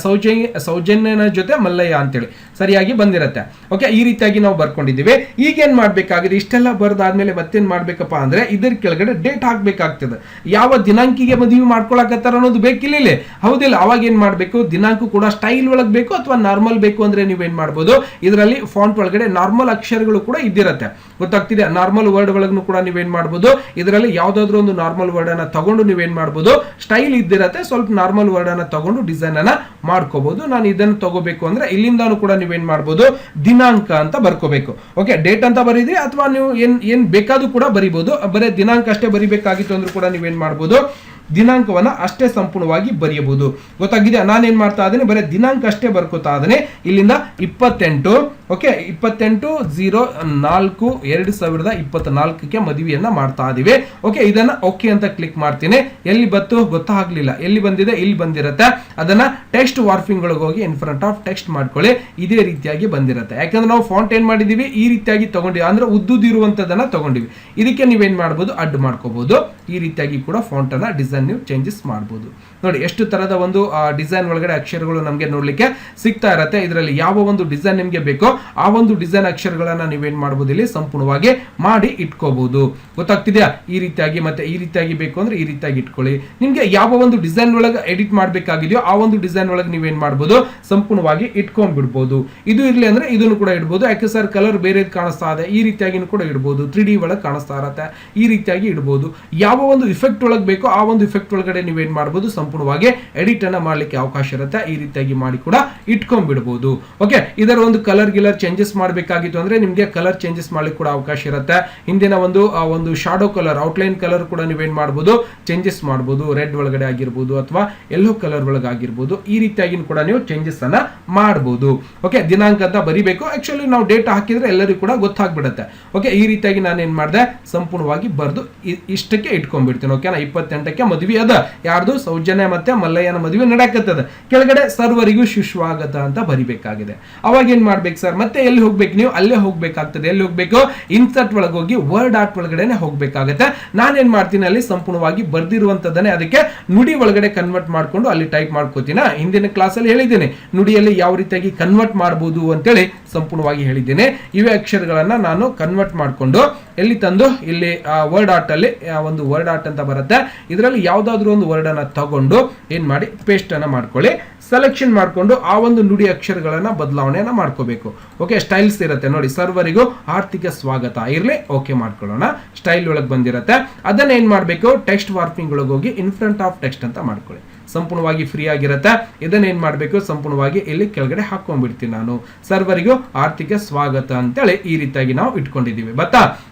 Speaker 1: ಸೌಜನ್ಯನ ಜೊತೆ ಮಲ್ಲಯ್ಯ ಅಂತೇಳಿ ಸರಿಯಾಗಿ ಬಂದಿರುತ್ತೆ. ಓಕೆ, ಈ ರೀತಿಯಾಗಿ ನಾವು ಬರ್ಕೊಂಡಿದ್ದೀವಿ. ಈಗ ಏನ್ ಮಾಡ್ಬೇಕಾಗಿದೆ, ಇಷ್ಟೆಲ್ಲ ಬರ್ದಾದ್ಮೇಲೆ ಮತ್ತೇನ್ ಮಾಡ್ಬೇಕಪ್ಪ ಅಂದ್ರೆ ಇದರ ಕೆಳಗಡೆ ಡೇಟ್ ಹಾಕ್ಬೇಕಾಗ್ತದೆ. ಯಾವ ದಿನಾಂಕಿಗೆ ಮದುವೆ ಮಾಡ್ಕೊಳಕತ್ತಾರ ಅನ್ನೋದು ಬೇಕಿಲ್ಲ, ಹೌದಿಲ್ಲ? ಅವಾಗ ಏನ್ ಮಾಡ್ಬೇಕು, ದಿನಾಂಕ ಕೂಡ ಸ್ಟೈಲ್ ಒಳಗೆ ಬೇಕು ಅಥವಾ ನಾರ್ಮಲ್ ಬೇಕು ಅಂದ್ರೆ ನೀವೇನ್ ಮಾಡ್ಬೋದು, ಇದರಲ್ಲಿ ಫಾಂಟ್ ಒಳಗಡೆ ನಾರ್ಮಲ್ ಅಕ್ಷರಗಳು ಕೂಡ ಇದ್ದಿರತ್ತೆ. ಗೊತ್ತಾಗ್ತಿದೆ? ನಾರ್ಮಲ್ ವರ್ಡ್ ಒಳಗೂ ಕೂಡ ನೀವೇನ್ ಮಾಡ್ಬೋದು, ಇದರಲ್ಲಿ ಯಾವ್ದಾದ್ರು ಒಂದು ನಾರ್ಮಲ್ ವರ್ಡ್ ಅನ್ನ ತಗೊಂಡು ನೀವೇನ್ ಮಾಡ್ಬೋದು, ಸ್ಟೈಲ್ ಇದ್ದಿರತ್ತೆ, ಸ್ವಲ್ಪ ನಾರ್ಮಲ್ ವರ್ಡ್ ಅನ್ನ ತಗೊಂಡು ಡಿಸೈನ್ ಅನ್ನ ಮಾಡ್ಕೋಬಹುದು. ನಾನು ಇದನ್ನು ತಗೋಬೇಕು ಅಂದ್ರೆ ಇಲ್ಲಿಂದಾನು ಕೂಡ ನೀವೇನ್ ಮಾಡ್ಬೋದು, ದಿನಾಂಕ ಅಂತ ಬರ್ಕೋಬೇಕು. ಓಕೆ, ಡೇಟ್ ಅಂತ ಬರೀದ್ರಿ ಅಥವಾ ನೀವು ಏನ್ ಬೇಕಾದ್ರೂ ಕೂಡ ಬರಿಬಹುದು. ಬರೀ ದಿನಾಂಕ ಅಷ್ಟೇ ಬರಿಬೇಕಾಗಿತ್ತು ಅಂದ್ರೂ ಕೂಡ ನೀವೇನ್ ಮಾಡ್ಬೋದು, ದಿನಾಂಕವನ್ನ ಅಷ್ಟೇ ಸಂಪೂರ್ಣವಾಗಿ ಬರೆಯಬಹುದು. ಗೊತ್ತಾಗಿದೆ? ನಾನೇನ್ ಮಾಡ್ತಾ ಇದ್ದೇನೆ, ಬರೀ ದಿನಾಂಕ ಅಷ್ಟೇ ಬರ್ಕೋತಾ ಇದ್ದೇನೆ. ಇಲ್ಲಿಂದ 28 ಓಕೆ 28/04/2024 ಮದುವೆಯನ್ನ ಮಾಡ್ತಾ ಇದೀವಿ. ಓಕೆ, ಇದನ್ನ ಓಕೆ ಅಂತ ಕ್ಲಿಕ್ ಮಾಡ್ತೀನಿ. ಎಲ್ಲಿ ಬತ್ತು ಗೊತ್ತಾಗ್ಲಿಲ್ಲ, ಎಲ್ಲಿ ಬಂದಿದೆ, ಇಲ್ಲಿ ಬಂದಿರುತ್ತೆ. ಅದನ್ನ ಟೆಕ್ಸ್ಟ್ ವಾರ್ಪಿಂಗ್ ಒಳಗೆ ಹೋಗಿ ಇನ್ ಫ್ರಂಟ್ ಆಫ್ ಟೆಕ್ಸ್ಟ್ ಮಾಡ್ಕೊಳ್ಳಿ. ಇದೇ ರೀತಿಯಾಗಿ ಬಂದಿರುತ್ತೆ. ಯಾಕಂದ್ರೆ ನಾವು ಫಾಂಟ್ ಏನ್ ಮಾಡಿದೀವಿ, ಈ ರೀತಿಯಾಗಿ ತಗೊಂಡಿವಿ, ಅಂದ್ರೆ ಉದ್ದುದಿರುವಂತದನ್ನ ತಗೊಂಡಿವಿ. ಇದಕ್ಕೆ ನೀವೇನ್ ಮಾಡಬಹುದು, ಅಡ್ ಮಾಡ್ಕೋಬಹುದು. ಈ ರೀತಿಯಾಗಿ ಕೂಡ ಫಾಂಟ್ ಅನ್ನ ಡಿಸೈನ್ ನೀವು ಚೇಂಜಸ್ ಮಾಡಬಹುದು. ನೋಡಿ ಎಷ್ಟು ತರದ ಒಂದು ಡಿಸೈನ್ ಒಳಗಡೆ ಅಕ್ಷರಗಳು ನಮಗೆ ನೋಡ್ಲಿಕ್ಕೆ ಸಿಗ್ತಾ ಇರತ್ತೆ. ಇದರಲ್ಲಿ ಯಾವ ಒಂದು ಡಿಸೈನ್ ನಿಮ್ಗೆ ಬೇಕೋ ಆ ಒಂದು ಡಿಸೈನ್ ಅಕ್ಷರಗಳನ್ನ ನೀವೇನ್ ಮಾಡಬಹುದು, ಇಲ್ಲಿ ಸಂಪೂರ್ಣವಾಗಿ ಮಾಡಿ ಇಟ್ಕೋಬಹುದು. ಗೊತ್ತಾಗ್ತಿದ್ಯಾ? ಈ ರೀತಿಯಾಗಿ ಮತ್ತೆ ಈ ರೀತಿಯಾಗಿ ಬೇಕು ಅಂದ್ರೆ ಈ ರೀತಿಯಾಗಿ ಇಟ್ಕೊಳ್ಳಿ. ನಿಮ್ಗೆ ಯಾವ ಒಂದು ಡಿಸೈನ್ ಒಳಗೆ ಎಡಿಟ್ ಮಾಡ್ಬೇಕಾಗಿದೆಯೋ ಆ ಒಂದು ಡಿಸೈನ್ ಒಳಗೆ ನೀವೇನ್ ಮಾಡಬಹುದು, ಸಂಪೂರ್ಣವಾಗಿ ಇಟ್ಕೊಂಡ್ಬಿಡ್ಬೋದು. ಇದು ಇರ್ಲಿ ಅಂದ್ರೆ ಇದನ್ನು ಕೂಡ ಇಡ್ಬೋದು. ಯಾಕೆ ಸರ್ ಕಲರ್ ಬೇರೆ ಕಾಣಿಸ್ತಾ ಇದೆ, ಈ ರೀತಿಯಾಗಿ ಕೂಡ ಇಡ್ಬೋದು. 3D ಒಳಗೆ ಕಾಣಿಸ್ತಾ ಇರತ್ತೆ, ಈ ರೀತಿಯಾಗಿ ಇಡ್ಬೋದು. ಯಾವ ಒಂದು ಇಫೆಕ್ಟ್ ಒಳಗೆ ಬೇಕೋ ಆ ಒಂದು ಇಫೆಕ್ಟ್ ಒಳಗಡೆ ನೀವೇನ್ ಮಾಡಬಹುದು, ಸಂಪೂರ್ಣವಾಗಿ ಎಡಿಟ್ ಅನ್ನ ಮಾಡ್ಲಿಕ್ಕೆ ಅವಕಾಶ ಇರುತ್ತೆ. ಈ ರೀತಿಯಾಗಿ ಮಾಡಿ ಕೂಡ ಇಟ್ಕೊಂಡ್ಬಿಡ್ಬೋದು. ಓಕೆ, ಇದರ ಒಂದು ಕಲರ್ ಗಿಲರ್ ಚೇಂಜಸ್ ಮಾಡಬೇಕಾಗಿತ್ತು ಅಂದ್ರೆ ನಿಮ್ಗೆ ಕಲರ್ ಚೇಂಜಸ್ ಮಾಡ್ಲಿಕ್ಕೆ ಕೂಡ ಅವಕಾಶ ಇರುತ್ತೆ. ಹಿಂದಿನ ಒಂದು ಶಾಡೋ ಕಲರ್, ಔಟ್ಲೈನ್ ಕಲರ್ ಕೂಡ ನೀವೇನ್ ಮಾಡಬಹುದು, ಚೇಂಜಸ್ ಮಾಡಬಹುದು. ರೆಡ್ ಒಳಗಡೆ ಆಗಿರ್ಬೋದು ಅಥವಾ ಯೆಲ್ಲೋ ಕಲರ್ ಒಳಗೆ ಆಗಿರ್ಬೋದು. ಈ ರೀತಿಯಾಗಿ ಕೂಡ ನೀವು ಚೇಂಜಸ್ ಅನ್ನ ಮಾಡಬಹುದು. ಓಕೆ, ದಿನಾಂಕ ಅಂತ ಬರಿಬೇಕು. ಆಕ್ಚುಲಿ ನಾವು ಡೇಟ್ ಹಾಕಿದ್ರೆ ಎಲ್ಲರಿಗೂ ಕೂಡ ಗೊತ್ತಾಗ್ಬಿಡುತ್ತೆ. ಓಕೆ, ಈ ರೀತಿಯಾಗಿ ನಾನು ಏನ್ ಮಾಡಿದೆ, ಸಂಪೂರ್ಣವಾಗಿ ಬರೆದು ಇಷ್ಟಕ್ಕೆ ಇಟ್ಕೊಂಡ್ಬಿಡ್ತೀನಿ. ಓಕೆನಾ? 28ಕ್ಕೆ ಮದುವೆ ಅದ. ಯಾರ್ದು? ಸೌಜನ್ಯ ಮತ್ತೆ ಮಲ್ಲಯ್ಯನ ಮದುವೆ ನಡಕತ್ತದ. ಕೆಳಗಡೆ ಸರ್ವರಿಗೂ ಸುಸ್ವಾಗತ ಅಂತ ಬರಿಬೇಕಾಗಿದೆ. ಅವಾಗ ಏನ್ ಮಾಡ್ಬೇಕು ಸರ್, ಮತ್ತೆ ಎಲ್ಲಿ ಹೋಗ್ಬೇಕು, ನೀವು ಅಲ್ಲೇ ಹೋಗ್ಬೇಕಾಗ್ತದೆ. ಎಲ್ಲಿ ಹೋಗ್ಬೇಕು, ಇನ್ಸರ್ಟ್ ಒಳಗೆ ಹೋಗಿ ವರ್ಡ್ ಆರ್ಟ್ ಒಳಗಡೆ ಹೋಗ್ಬೇಕಾಗತ್ತೆ. ನಾನೇನ್ ಮಾಡ್ತೀನಿ, ಅಲ್ಲಿ ಸಂಪೂರ್ಣವಾಗಿ ಬರ್ದಿರುವಂತದನ್ನೇ ಅದಕ್ಕೆ ನುಡಿ ಒಳಗಡೆ ಕನ್ವರ್ಟ್ ಮಾಡ್ಕೊಂಡು ಅಲ್ಲಿ ಟೈಪ್ ಮಾಡ್ಕೋತೀನಿ. ಹಿಂದಿನ ಕ್ಲಾಸ್ ಅಲ್ಲಿ ಹೇಳಿದ್ದೇನೆ ನುಡಿಯಲ್ಲಿ ಯಾವ ರೀತಿಯಾಗಿ ಕನ್ವರ್ಟ್ ಮಾಡಬಹುದು ಅಂತೇಳಿ ಸಂಪೂರ್ಣವಾಗಿ ಹೇಳಿದ್ದೇನೆ. ಇವೇ ಅಕ್ಷರಗಳನ್ನ ನಾನು ಕನ್ವರ್ಟ್ ಮಾಡ್ಕೊಂಡು ಎಲ್ಲಿ ತಂದು ಇಲ್ಲಿ ವರ್ಡ್ ಆರ್ಟ್ ಅಲ್ಲಿ ಒಂದು ವರ್ಡ್ ಆರ್ಟ್ ಅಂತ ಬರುತ್ತೆ. ಇದರಲ್ಲಿ ಯಾವ್ದಾದ್ರು ಒಂದು ವರ್ಡ್ ಅನ್ನ ತಗೊಂಡು ಏನ್ ಮಾಡಿ ಪೇಸ್ಟ್ ಅನ್ನ ಮಾಡ್ಕೊಳ್ಳಿ. ಸೆಲೆಕ್ಷನ್ ಮಾಡ್ಕೊಂಡು ಆ ಒಂದು ನುಡಿ ಅಕ್ಷರಗಳನ್ನ ಬದಲಾವಣೆಯನ್ನ ಮಾಡ್ಕೋಬೇಕು. ಓಕೆ, ಸ್ಟೈಲ್ಸ್ ಇರುತ್ತೆ ನೋಡಿ. ಸರ್ವರಿಗೂ ಆರ್ಥಿಕ ಸ್ವಾಗತ ಇರ್ಲಿ. ಓಕೆ ಮಾಡ್ಕೊಳ್ಳೋಣ. ಸ್ಟೈಲ್ ಒಳಗೆ ಬಂದಿರುತ್ತೆ. ಅದನ್ನ ಏನ್ ಮಾಡ್ಬೇಕು, ಟೆಕ್ಸ್ಟ್ ವಾರ್ಪಿಂಗ್ ಒಳಗೆ ಹೋಗಿ ಇನ್ ಫ್ರಂಟ್ ಆಫ್ ಟೆಕ್ಸ್ಟ್ ಅಂತ ಮಾಡ್ಕೊಳ್ಳಿ. ಸಂಪೂರ್ಣವಾಗಿ ಫ್ರೀ ಆಗಿರುತ್ತೆ. ಇದನ್ನ ಏನ್ ಮಾಡ್ಬೇಕು, ಸಂಪೂರ್ಣವಾಗಿ ಇಲ್ಲಿ ಕೆಳಗಡೆ ಹಾಕೊಂಡ್ಬಿಡ್ತೀನಿ ನಾನು. ಸರ್ವರಿಗೂ ಆರ್ಥಿಕ ಸ್ವಾಗತ ಅಂತೇಳಿ ಈ ರೀತಿಯಾಗಿ ನಾವು ಇಟ್ಕೊಂಡಿದೀವಿ.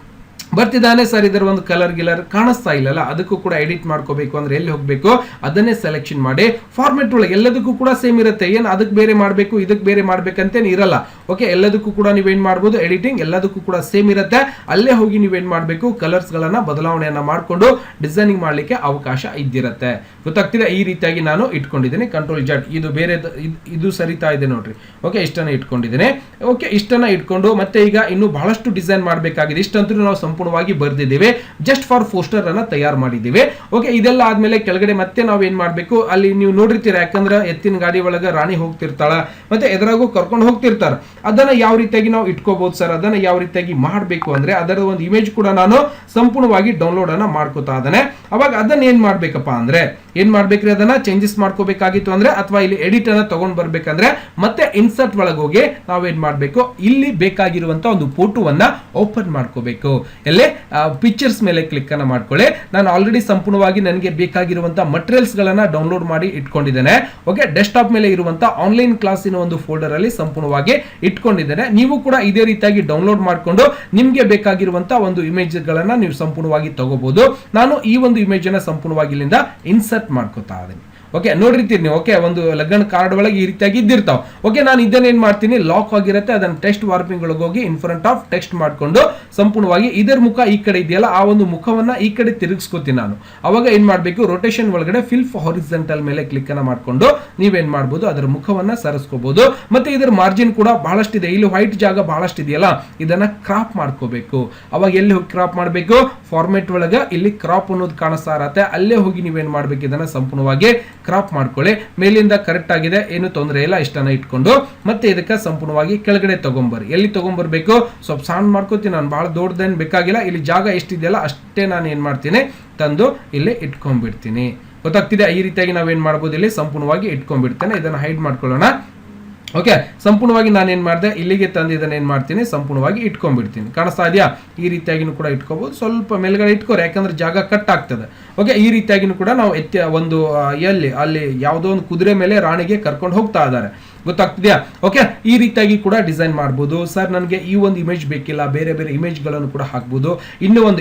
Speaker 1: ಬರ್ತಿದ್ದಾನೆ ಸರ್, ಇದರ ಒಂದು ಕಲರ್ ಗಿಲರ್ ಕಾಣಿಸ್ತಾ ಇಲ್ಲಲ್ಲ, ಅದಕ್ಕೂ ಕೂಡ ಎಡಿಟ್ ಮಾಡ್ಕೋಬೇಕು ಅಂದ್ರೆ ಎಲ್ಲಿ ಹೋಗ್ಬೇಕು, ಅದನ್ನೇ ಸೆಲೆಕ್ಷನ್ ಮಾಡಿ ಫಾರ್ಮೆಟ್ ಒಳಗೆ ಎಲ್ಲದಕ್ಕೂ ಕೂಡ ಸೇಮ್ ಇರುತ್ತೆ. ಏನ್ ಅದಕ್ಕೆ ಬೇರೆ ಮಾಡಬೇಕು ಇದಕ್ಕೆ ಬೇರೆ ಮಾಡ್ಬೇಕಂತೇನು ಇರಲ್ಲ. ಓಕೆ, ಎಲ್ಲದಕ್ಕೂ ಕೂಡ ನೀವೇನ್ ಮಾಡ್ಬೋದು, ಎಡಿಟಿಂಗ್ ಎಲ್ಲದಕ್ಕೂ ಕೂಡ ಸೇಮ್ ಇರುತ್ತೆ. ಅಲ್ಲೇ ಹೋಗಿ ನೀವೇನ್ ಮಾಡ್ಬೇಕು, ಕಲರ್ಸ್ ಗಳನ್ನ ಬದಲಾವಣೆಯನ್ನ ಮಾಡ್ಕೊಂಡು ಡಿಸೈನಿಂಗ್ ಮಾಡ್ಲಿಕ್ಕೆ ಅವಕಾಶ ಇದ್ದಿರುತ್ತೆ. ಗೊತ್ತಾಗ್ತಿದೆ? ಈ ರೀತಿಯಾಗಿ ನಾನು ಇಟ್ಕೊಂಡಿದ್ದೀನಿ. Control Z. ಇದು ಬೇರೆ ಇದು ಸರಿತಾ ಇದೆ ನೋಡ್ರಿ. ಓಕೆ, ಇಷ್ಟನ್ನ ಇಟ್ಕೊಂಡಿದ್ದೀನಿ. ಓಕೆ, ಇಷ್ಟನ್ನ ಇಟ್ಕೊಂಡು ಮತ್ತೆ ಈಗ ಇನ್ನು ಬಹಳಷ್ಟು ಡಿಸೈನ್ ಮಾಡಬೇಕಾಗಿದೆ. ಇಷ್ಟಂತೂ ನಾವು ಸಂಪೂರ್ಣವಾಗಿ ಬರ್ದಿದ್ದೇವೆ. ಜಸ್ಟ್ ಫಾರ್ ಪೋಸ್ಟರ್ ಅನ್ನ ತಯಾರು ಮಾಡಿದ್ದೀವಿ. ಓಕೆ, ಇದೆಲ್ಲ ಆದ್ಮೇಲೆ ಕೆಳಗಡೆ ಮತ್ತೆ ನಾವು ಏನ್ ಮಾಡ್ಬೇಕು, ಅಲ್ಲಿ ನೀವು ನೋಡಿರ್ತೀರ. ಯಾಕಂದ್ರೆ ಎತ್ತಿನ ಗಾಡಿ ಒಳಗ ರಾಣಿ ಹೋಗ್ತಿರ್ತಾಳ, ಮತ್ತೆ ಎದುರಾಗೂ ಕರ್ಕೊಂಡು ಹೋಗ್ತಿರ್ತಾರ. ಅದನ್ನ ಯಾವ ರೀತಿಯಾಗಿ ನಾವು ಇಟ್ಕೋಬಹುದು ಸರ್, ಅದನ್ನ ಯಾವ ರೀತಿಯಾಗಿ ಮಾಡಬೇಕು ಅಂದ್ರೆ ಅದರ ಒಂದು ಇಮೇಜ್ ಕೂಡ ನಾನು ಸಂಪೂರ್ಣವಾಗಿ ಡೌನ್ಲೋಡ್ ಅನ್ನ ಮಾಡ್ಕೋತಾ ಇದ್ದೇನೆ. ಅವಾಗ ಅದನ್ನ ಏನ್ ಮಾಡ್ಬೇಕಪ್ಪ ಅಂದ್ರೆ ಏನ್ ಮಾಡ್ಬೇಕ್ರಿ, ಅದನ್ನ ಚೇಂಜಸ್ ಮಾಡ್ಕೋಬೇಕಾಗಿತ್ತು ಅಂದ್ರೆ ಅಥವಾ ಇಲ್ಲಿ ಎಡಿಟ್ ಅನ್ನ ತಗೊಂಡ್ ಬರ್ಬೇಕಂದ್ರೆ ಮತ್ತೆ ಇನ್ಸರ್ಟ್ ಒಳಗೆ ಹೋಗಿ ನಾವೇನ್ ಮಾಡ್ಬೇಕು, ಇಲ್ಲಿ ಬೇಕಾಗಿರುವಂತ ಒಂದು ಫೋಟೋವನ್ನ ಓಪನ್ ಮಾಡ್ಕೋಬೇಕು. ಎಲ್ಲೇ ಪಿಕ್ಚರ್ಸ್ ಮೇಲೆ ಕ್ಲಿಕ್ ಅನ್ನ ಮಾಡ್ಕೊಳ್ಳಿ. ನಾನು ಆಲ್ರೆಡಿ ಸಂಪೂರ್ಣವಾಗಿ ನನಗೆ ಬೇಕಾಗಿರುವಂತ ಮಟೀರಿಯಲ್ಸ್ ಗಳನ್ನ ಡೌನ್ಲೋಡ್ ಮಾಡಿ ಇಟ್ಕೊಂಡಿದ್ದೇನೆ. ಓಕೆ, ಡೆಸ್ಕ್ಟಾಪ್ ಮೇಲೆ ಇರುವಂತ ಆನ್ಲೈನ್ ಕ್ಲಾಸಿನ ಒಂದು ಫೋಲ್ಡರ್ ಅಲ್ಲಿ ಸಂಪೂರ್ಣವಾಗಿ ಇಟ್ಕೊಂಡಿದ್ದೇನೆ. ನೀವು ಕೂಡ ಇದೇ ರೀತಿಯಾಗಿ ಡೌನ್ಲೋಡ್ ಮಾಡ್ಕೊಂಡು ನಿಮ್ಗೆ ಬೇಕಾಗಿರುವಂತ ಒಂದು ಇಮೇಜ್ ಗಳನ್ನ ನೀವು ಸಂಪೂರ್ಣವಾಗಿ ತಗೋಬಹುದು. ನಾನು ಈ ಒಂದು ಇಮೇಜ್ ಅನ್ನ ಸಂಪೂರ್ಣವಾಗಿ ಇಲ್ಲಿಂದ ಇನ್ಸರ್ಟ್ ಮಾಡ್ಕೋತಾ ಇದ್ದೀನಿ. ಓಕೆ, ನೋಡಿರ್ತೀರಿ ನೀವು. ಓಕೆ, ಒಂದು ಲಗ್ನ ಕಾರ್ಡ್ ಒಳಗೆ ಈ ರೀತಿಯಾಗಿ ಇದ್ದಿರ್ತಾವ. ಓಕೆ, ನಾನು ಇದನ್ನ ಏನ್ ಮಾಡ್ತೀನಿ, ಲಾಕ್ ಆಗಿರುತ್ತೆ, ಅದನ್ನ ಟೆಕ್ಸ್ಟ್ ವಾರ್ಪಿಂಗ್ ಒಳಗೆ ಹೋಗಿ ಇನ್ ಫ್ರಂಟ್ ಆಫ್ ಟೆಕ್ಸ್ಟ್ ಮಾಡ್ಕೊಂಡು ಸಂಪೂರ್ಣವಾಗಿ ಇದರ ಮುಖ ಈ ಕಡೆ ಇದೆಯಲ್ಲ, ಆ ಒಂದು ಮುಖವನ್ನ ಈ ಕಡೆ ತಿರುಗಿಸ್ಕೋತೀನಿ ನಾನು. ಅವಾಗ ಏನ್ ಮಾಡ್ಬೇಕು, ರೊಟೇಷನ್ ಒಳಗಡೆ ಫಿಲ್ ಹಾರಿಜಾಂಟಲ್ ಮೇಲೆ ಕ್ಲಿಕ್ ಅನ್ನ ಮಾಡ್ಕೊಂಡು ನೀವೇನ್ ಮಾಡ್ಬೋದು, ಅದರ ಮುಖವನ್ನ ಸರಿಸ್ಕೋಬಹುದು. ಮತ್ತೆ ಇದರ ಮಾರ್ಜಿನ್ ಕೂಡ ಬಹಳಷ್ಟಿದೆ. ಇಲ್ಲಿ ವೈಟ್ ಜಾಗ ಬಹಳಷ್ಟು ಇದೆಯಲ್ಲ, ಇದನ್ನ ಕ್ರಾಪ್ ಮಾಡ್ಕೋಬೇಕು. ಅವಾಗ ಎಲ್ಲಿ ಹೋಗಿ ಕ್ರಾಪ್ ಮಾಡಬೇಕು, ಫಾರ್ಮೆಟ್ ಒಳಗ ಇಲ್ಲಿ ಕ್ರಾಪ್ ಅನ್ನೋದು ಕಾಣಿಸ್ತಾ ಇರತ್ತೆ. ಅಲ್ಲೇ ಹೋಗಿ ನೀವೇನ್ ಮಾಡ್ಬೇಕು, ಇದನ್ನ ಸಂಪೂರ್ಣವಾಗಿ ಕ್ರಾಪ್ ಮಾಡ್ಕೊಳ್ಳಿ. ಮೇಲಿಂದ ಕರೆಕ್ಟ್ ಆಗಿದೆ, ಏನು ತೊಂದರೆ ಇಲ್ಲ. ಇಷ್ಟನ್ನ ಇಟ್ಕೊಂಡು ಮತ್ತೆ ಇದಕ್ಕೆ ಸಂಪೂರ್ಣವಾಗಿ ಕೆಳಗಡೆ ತಗೊಂಬರ್ರಿ. ಎಲ್ಲಿ ತಗೊಂಬರ್ಬೇಕು, ಸ್ವಲ್ಪ ಸಣ್ಣ ಮಾಡ್ಕೋತೀನಿ ನಾನು, ಬಹಳ ದೊಡ್ಡದೇನು ಬೇಕಾಗಿಲ್ಲ. ಇಲ್ಲಿ ಜಾಗ ಎಷ್ಟಿದೆಯಲ್ಲ ಅಷ್ಟೇ ನಾನು ಏನ್ ಮಾಡ್ತೀನಿ, ತಂದು ಇಲ್ಲಿ ಇಟ್ಕೊಂಡ್ಬಿಡ್ತೀನಿ. ಗೊತ್ತಾಗ್ತಿದೆ? ಈ ರೀತಿಯಾಗಿ ನಾವೇನ್ ಮಾಡ್ಬೋದು, ಇಲ್ಲಿ ಸಂಪೂರ್ಣವಾಗಿ ಇಟ್ಕೊಂಡ್ಬಿಡ್ತೇನೆ. ಇದನ್ನ ಹೈಡ್ ಮಾಡ್ಕೊಳ್ಳೋಣ. ಓಕೆ, ಸಂಪೂರ್ಣವಾಗಿ ನಾನು ಏನ್ ಮಾಡಿದೆ, ಇಲ್ಲಿಗೆ ತಂದು ಇದನ್ನ ಏನ್ ಮಾಡ್ತೀನಿ, ಸಂಪೂರ್ಣವಾಗಿ ಇಟ್ಕೊಂಡ್ಬಿಡ್ತೀನಿ. ಕಾಣಿಸ್ತಾ ಇದೆಯಾ? ಈ ರೀತಿಯಾಗಿನೂ ಕೂಡ ಇಟ್ಕೋಬಹುದು. ಸ್ವಲ್ಪ ಮೇಲ್ಗಡೆ ಇಟ್ಕೋರಿ, ಯಾಕಂದ್ರೆ ಜಾಗ ಕಟ್ ಆಗ್ತದೆ. ಓಕೆ, ಈ ರೀತಿಯಾಗಿನೂ ಕೂಡ ನಾವು ಅಲ್ಲಿ ಯಾವುದೋ ಒಂದು ಕುದುರೆ ಮೇಲೆ ರಾಣಿಗೆ ಕರ್ಕೊಂಡು ಹೋಗ್ತಾ ಇದ್ದಾರೆ. ಗೊತ್ತಾಗ್ತಿದ್ಯಾ? ಓಕೆ, ಈ ರೀತಿಯಾಗಿ ಕೂಡ ಡಿಸೈನ್ ಮಾಡಬಹುದು. ಸರ್ ನನಗೆ ಈ ಒಂದು ಇಮೇಜ್ ಬೇಕಿಲ್ಲ, ಬೇರೆ ಬೇರೆ ಇಮೇಜ್ ಗಳನ್ನು ಕೂಡ ಹಾಕಬಹುದು.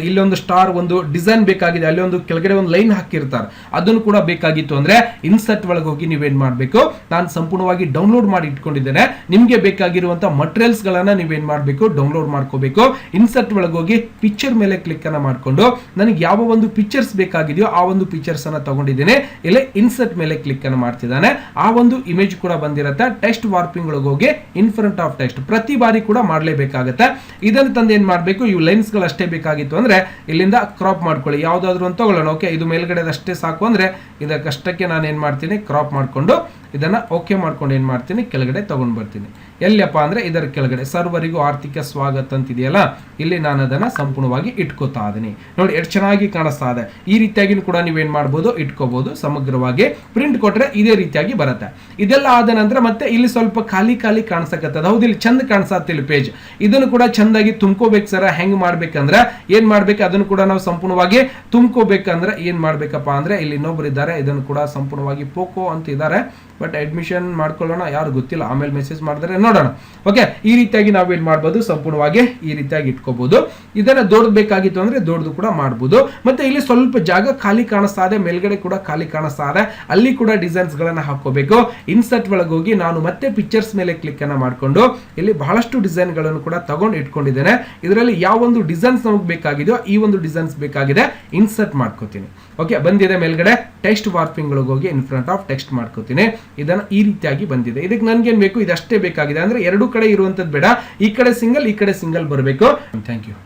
Speaker 1: ಇಲ್ಲೊಂದು ಸ್ಟಾರ್ ಒಂದು ಡಿಸೈನ್ ಬೇಕಾಗಿದೆ, ಅಲ್ಲಿ ಒಂದು ಕೆಳಗಡೆ ಒಂದು ಲೈನ್ ಹಾಕಿರ್ತಾರೆ, ಅದನ್ನು ಕೂಡ ಬೇಕಾಗಿತ್ತು ಅಂದ್ರೆ ಇನ್ಸರ್ಟ್ ಒಳಗೆ ಹೋಗಿ ನೀವೇನ್ ಮಾಡಬೇಕು, ನಾನು ಸಂಪೂರ್ಣವಾಗಿ ಡೌನ್ಲೋಡ್ ಮಾಡಿ ಇಟ್ಕೊಂಡಿದ್ದೇನೆ. ನಿಮ್ಗೆ ಬೇಕಾಗಿರುವಂತಹ ಮಟೀರಿಯಲ್ಸ್ ಗಳನ್ನ ನೀವೇನ್ ಮಾಡಬೇಕು, ಡೌನ್ಲೋಡ್ ಮಾಡ್ಕೋಬೇಕು. ಇನ್ಸರ್ಟ್ ಒಳಗೆ ಹೋಗಿ ಪಿಕ್ಚರ್ ಮೇಲೆ ಕ್ಲಿಕ್ ಅನ್ನ ಮಾಡ್ಕೊಂಡು ನನಗೆ ಯಾವ ಒಂದು ಪಿಕ್ಚರ್ಸ್ ಬೇಕಾಗಿದೆಯೋ ಆ ಒಂದು ಪಿಕ್ಚರ್ಸ್ ಅನ್ನ ತಗೊಂಡಿದ್ದೇನೆ. ಇಲ್ಲಿ ಇನ್ಸರ್ಟ್ ಮೇಲೆ ಕ್ಲಿಕ್ ಅನ್ನು ಮಾಡ್ತಿದ್ದಾನೆ, ಆ ಒಂದು ಇಮೇಜ್ ಕೂಡ ಬಂದಿರುತ್ತೆ. ಟೆಕ್ಸ್ಟ್ ವಾರ್ಪಿಂಗ್ ಒಳಗೆ ಹೋಗಿ ಇನ್ ಫ್ರಂಟ್ ಆಫ್ ಟೆಕ್ಸ್ಟ್ ಪ್ರತಿ ಬಾರಿ ಕೂಡ ಮಾಡಲೇಬೇಕಾಗುತ್ತೆ. ಇದನ್ನು ತಂದು ಏನ್ ಮಾಡಬೇಕು, ಇವು ಲೈನ್ಸ್ ಗಳು ಅಷ್ಟೇ ಬೇಕಾಗಿತ್ತು ಅಂದ್ರೆ ಇಲ್ಲಿಂದ ಕ್ರಾಪ್ ಮಾಡ್ಕೊಳ್ಳಿ, ಯಾವ್ದಾದ್ರು ಅಂತ ತಗೊಳ್ಳೋಣ. ಓಕೆ, ಇದು ಮೇಲ್ಗಡೆ ಅಷ್ಟೇ ಸಾಕು ಅಂದ್ರೆ ಇದಕ್ಕಷ್ಟಕ್ಕೆ ನಾನು ಏನ್ ಮಾಡ್ತೀನಿ, ಕ್ರಾಪ್ ಮಾಡ್ಕೊಂಡು ಇದನ್ನ ಓಕೆ ಮಾಡ್ಕೊಂಡು ಏನ್ ಮಾಡ್ತೀನಿ, ಕೆಳಗಡೆ ತಗೊಂಡ್ ಬರ್ತೀನಿ. ಎಲ್ಲಪ್ಪ ಅಂದ್ರೆ ಇದರ ಕೆಳಗಡೆ ಸರ್ವರಿಗೂ ಆರ್ಥಿಕ ಸ್ವಾಗತ ಅಂತಿದೆಯಲ್ಲ, ಇಲ್ಲಿ ನಾನು ಅದನ್ನ ಸಂಪೂರ್ಣವಾಗಿ ಇಟ್ಕೋತಾ ಇದೀನಿ. ನೋಡಿ ಎಷ್ಟು ಚೆನ್ನಾಗಿ ಕಾಣಿಸ್ತಾ ಇದೆ. ಈ ರೀತಿಯಾಗಿ ಕೂಡ ನೀವೇನ್ ಮಾಡ್ಬೋದು, ಇಟ್ಕೋಬಹುದು. ಸಮಗ್ರವಾಗಿ ಪ್ರಿಂಟ್ ಕೊಟ್ರೆ ಇದೇ ರೀತಿಯಾಗಿ ಬರುತ್ತೆ. ಇದೆಲ್ಲ ಆದ ನಂತರ ಮತ್ತೆ ಇಲ್ಲಿ ಸ್ವಲ್ಪ ಖಾಲಿ ಖಾಲಿ ಕಾಣಿಸಕತ್ತದ. ಹೌದು, ಇಲ್ಲಿ ಚಂದ ಕಾಣಿಸತ್ತಿಲ್ಲ ಪೇಜ್. ಇದನ್ನು ಕೂಡ ಚಂದಾಗಿ ತುಂಬ್ಕೋಬೇಕು ಸರ್. ಹೆಂಗ್ ಮಾಡ್ಬೇಕಂದ್ರೆ ಏನ್ ಮಾಡ್ಬೇಕು, ಅದನ್ನು ಕೂಡ ನಾವು ಸಂಪೂರ್ಣವಾಗಿ ತುಂಬ್ಕೋಬೇಕಂದ್ರೆ ಏನ್ ಮಾಡ್ಬೇಕಪ್ಪ ಅಂದ್ರೆ ಇಲ್ಲಿ ಇನ್ನೊಬ್ರು ಇದ್ದಾರೆ, ಇದನ್ನು ಕೂಡ ಸಂಪೂರ್ಣವಾಗಿ ಪೋಕೋ ಅಂತ ಇದ್ದಾರೆ. ಬಟ್ ಅಡ್ಮಿಷನ್ ಮಾಡ್ಕೊಳ್ಳೋಣ, ಯಾರು ಗೊತ್ತಿಲ್ಲ, ಆಮೇಲೆ ಮೆಸೇಜ್ ಮಾಡಿದ್ರೆ ನೋಡೋಣ. ಓಕೆ, ಈ ರೀತಿಯಾಗಿ ನಾವೇನ್ ಮಾಡ್ಬೋದು, ಸಂಪೂರ್ಣವಾಗಿ ಈ ರೀತಿಯಾಗಿ ಇಟ್ಕೋಬಹುದು. ಇದನ್ನ ದೊಡ್ಡದು ಬೇಕಾಗಿತ್ತು ಅಂದ್ರೆ ದೊಡ್ಡದು ಕೂಡ ಮಾಡ್ಬೋದು. ಮತ್ತೆ ಇಲ್ಲಿ ಸ್ವಲ್ಪ ಜಾಗ ಖಾಲಿ ಕಾಣಿಸ್ತಾ ಇದೆ, ಮೇಲ್ಗಡೆ ಕೂಡ ಖಾಲಿ ಕಾಣಿಸ್ತಾ ಇದೆ, ಅಲ್ಲಿ ಕೂಡ ಡಿಸೈನ್ಸ್ ಗಳನ್ನ ಹಾಕೋಬೇಕು. ಇನ್ಸರ್ಟ್ ಒಳಗೆ ಹೋಗಿ ನಾನು ಮತ್ತೆ ಪಿಕ್ಚರ್ಸ್ ಮೇಲೆ ಕ್ಲಿಕ್ ಅನ್ನ ಮಾಡ್ಕೊಂಡು ಇಲ್ಲಿ ಬಹಳಷ್ಟು ಡಿಸೈನ್ ಗಳನ್ನು ಕೂಡ ತಗೊಂಡು ಇಟ್ಕೊಂಡಿದ್ದೇನೆ. ಇದರಲ್ಲಿ ಯಾವ ಒಂದು ಡಿಸೈನ್ಸ್ ನಮಗೆ ಬೇಕಾಗಿದೆಯೋ ಈ ಒಂದು ಡಿಸೈನ್ಸ್ ಬೇಕಾಗಿದೆ, ಇನ್ಸರ್ಟ್ ಮಾಡ್ಕೋತೀನಿ. ಓಕೆ, ಬಂದಿದೆ ಮೇಲ್ಗಡೆ ಟೆಕ್ಸ್ಟ್ ವಾರ್ಪಿಂಗ್ ಒಳಗೆ ಹೋಗಿ ಇನ್ ಫ್ರಂಟ್ ಆಫ್ ಟೆಕ್ಸ್ಟ್ ಮಾಡ್ಕೋತೀನಿ. ಇದನ್ನ ಈ ರೀತಿಯಾಗಿ ಬಂದಿದೆ. ಇದಕ್ಕೆ ನನ್ಗೇನ್ ಬೇಕು, ಇದಷ್ಟೇ ಬೇಕಾಗಿದೆ. ಅಂದ್ರೆ ಎರಡು ಕಡೆ ಇರುವಂತದ್ದು ಬೇಡ, ಈ ಕಡೆ ಸಿಂಗಲ್ ಈ ಕಡೆ ಸಿಂಗಲ್ ಬರಬೇಕು. Thank you.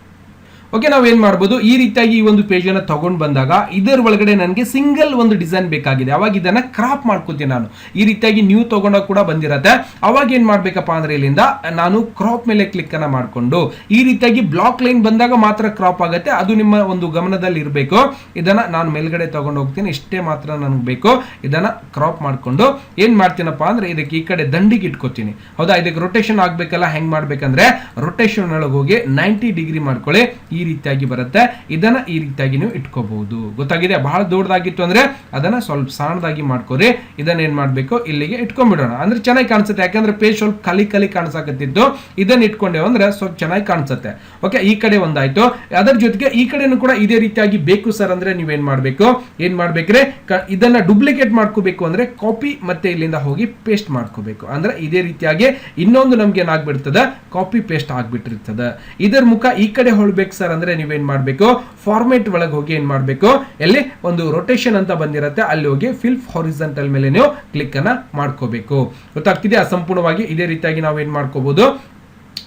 Speaker 1: ಓಕೆ, ನಾವು ಏನ್ ಮಾಡ್ಬೋದು, ಈ ರೀತಿಯಾಗಿ ಈ ಒಂದು ಪೇಜ್ ಅನ್ನ ತಗೊಂಡ್ ಬಂದಾಗ ಇದರ ಒಳಗಡೆ ನನಗೆ ಸಿಂಗಲ್ ಒಂದು ಡಿಸೈನ್ ಬೇಕಾಗಿದೆ. ಅವಾಗ ಇದನ್ನ ಕ್ರಾಪ್ ಮಾಡ್ಕೋತೀನಿ ನಾನು. ಈ ರೀತಿಯಾಗಿ ನ್ಯೂ ತಗೊಂಡಾಗ ಕೂಡ ಬಂದಿರತ್ತೆ. ಅವಾಗ ಏನ್ ಮಾಡ್ಬೇಕಪ್ಪ ಅಂದ್ರೆ ಇಲ್ಲಿಂದ ನಾನು ಕ್ರಾಪ್ ಮೇಲೆ ಕ್ಲಿಕ್ ಅನ್ನ ಮಾಡ್ಕೊಂಡು ಈ ರೀತಿಯಾಗಿ ಬ್ಲಾಕ್ ಲೈನ್ ಬಂದಾಗ ಮಾತ್ರ ಕ್ರಾಪ್ ಆಗುತ್ತೆ. ಅದು ನಿಮ್ಮ ಒಂದು ಗಮನದಲ್ಲಿ ಇರಬೇಕು. ಇದನ್ನ ನಾನು ಮೇಲ್ಗಡೆ ತಗೊಂಡು ಹೋಗ್ತೀನಿ, ಇಷ್ಟೇ ಮಾತ್ರ ನನಗೆ ಬೇಕು. ಇದನ್ನ ಕ್ರಾಪ್ ಮಾಡ್ಕೊಂಡು ಏನ್ ಮಾಡ್ತೀನಪ್ಪ ಅಂದ್ರೆ ಇದಕ್ಕೆ ಈ ಕಡೆ ದಂಡಿಗೆ ಇಟ್ಕೋತೀನಿ. ಹೌದಾ, ಇದಕ್ಕೆ ರೊಟೇಷನ್ ಆಗ್ಬೇಕಲ್ಲ. ಹೆಂಗ್ ಮಾಡ್ಬೇಕಂದ್ರೆ ರೊಟೇಷನ್ ಒಳಗೆ ಹೋಗಿ 90 ಡಿಗ್ರಿ ಮಾಡ್ಕೊಳ್ಳಿ. ಈ ರೀತಿಯಾಗಿ ಬರುತ್ತೆ. ಇದನ್ನ ಈ ರೀತಿಯಾಗಿ ನೀವು ಇಟ್ಕೋಬಹುದು. ಗೊತ್ತಾಗಿದೆ? ಬಹಳ ದೊಡ್ಡದಾಗಿತ್ತು ಅಂದ್ರೆ ಅದನ್ನ ಸ್ವಲ್ಪ ಸಣ್ಣದಾಗಿ ಮಾಡ್ಕೋರಿ. ಇದನ್ನ ಏನ್ ಮಾಡ್ಬೇಕು, ಇಲ್ಲಿಗೆ ಇಟ್ಕೊಂಡ್ಬಿಡೋಣ. ಅಂದ್ರೆ ಚೆನ್ನಾಗಿ ಕಾಣಿಸುತ್ತೆ. ಯಾಕಂದ್ರೆ ಪೇಜ್ ಸ್ವಲ್ಪ ಖಾಲಿ ಖಾಲಿ ಕಾಣಿಸಾಕತ್ತಿದ್ದು, ಇದನ್ನ ಇಟ್ಕೊಂಡೇವು ಅಂದ್ರೆ ಸ್ವಲ್ಪ ಚೆನ್ನಾಗಿ ಕಾಣಿಸುತ್ತೆ. ಓಕೆ, ಈ ಕಡೆ ಒಂದಾಯ್ತು. ಅದರ ಜೊತೆಗೆ ಈ ಕಡೆನೂ ಕೂಡ ಇದೇ ರೀತಿಯಾಗಿ ಬೇಕು ಸರ್ ಅಂದ್ರೆ ನೀವೇನ್ ಮಾಡ್ಬೇಕು, ಏನ್ ಮಾಡ್ಬೇಕ್ರೆ ಇದನ್ನ ಡೂಪ್ಲಿಕೇಟ್ ಮಾಡ್ಕೋಬೇಕು ಅಂದ್ರೆ ಕಾಪಿ ಮತ್ತೆ ಇಲ್ಲಿಂದ ಹೋಗಿ ಪೇಸ್ಟ್ ಮಾಡ್ಕೋಬೇಕು. ಅಂದ್ರೆ ಇದೇ ರೀತಿಯಾಗಿ ಇನ್ನೊಂದು ನಮ್ಗೆ ಏನಾಗ್ಬಿಡ್ತದೆ, ಕಾಪಿ ಪೇಸ್ಟ್ ಆಗ್ಬಿಟ್ಟಿರ್ತದೆ. ಇದರ ಮುಖ ಈ ಕಡೆ ಹೊಳ್ಬೇಕು ಸರ್ ಅಂದ್ರೆ ನೀವೇನ್ ಮಾಡ್ಬೇಕು, ಫಾರ್ಮೆಟ್ ಒಳಗೆ ಹೋಗಿ ಏನ್ ಮಾಡ್ಬೇಕು, ಎಲ್ಲಿ ಒಂದು ರೊಟೇಷನ್ ಅಂತ ಬಂದಿರುತ್ತೆ, ಅಲ್ಲಿ ಹೋಗಿ ಫಿಲ್ ಹಾರಿಜಾಂಟಲ್ ಮೇಲೆ ನೀವು ಕ್ಲಿಕ್ ಅನ್ನ ಮಾಡ್ಕೋಬೇಕು. ಗೊತ್ತಾಗ್ತಿದೆಯಾ? ಸಂಪೂರ್ಣವಾಗಿ ಇದೇ ರೀತಿಯಾಗಿ ನಾವು ಏನ್ ಮಾಡ್ಕೋಬಹುದು,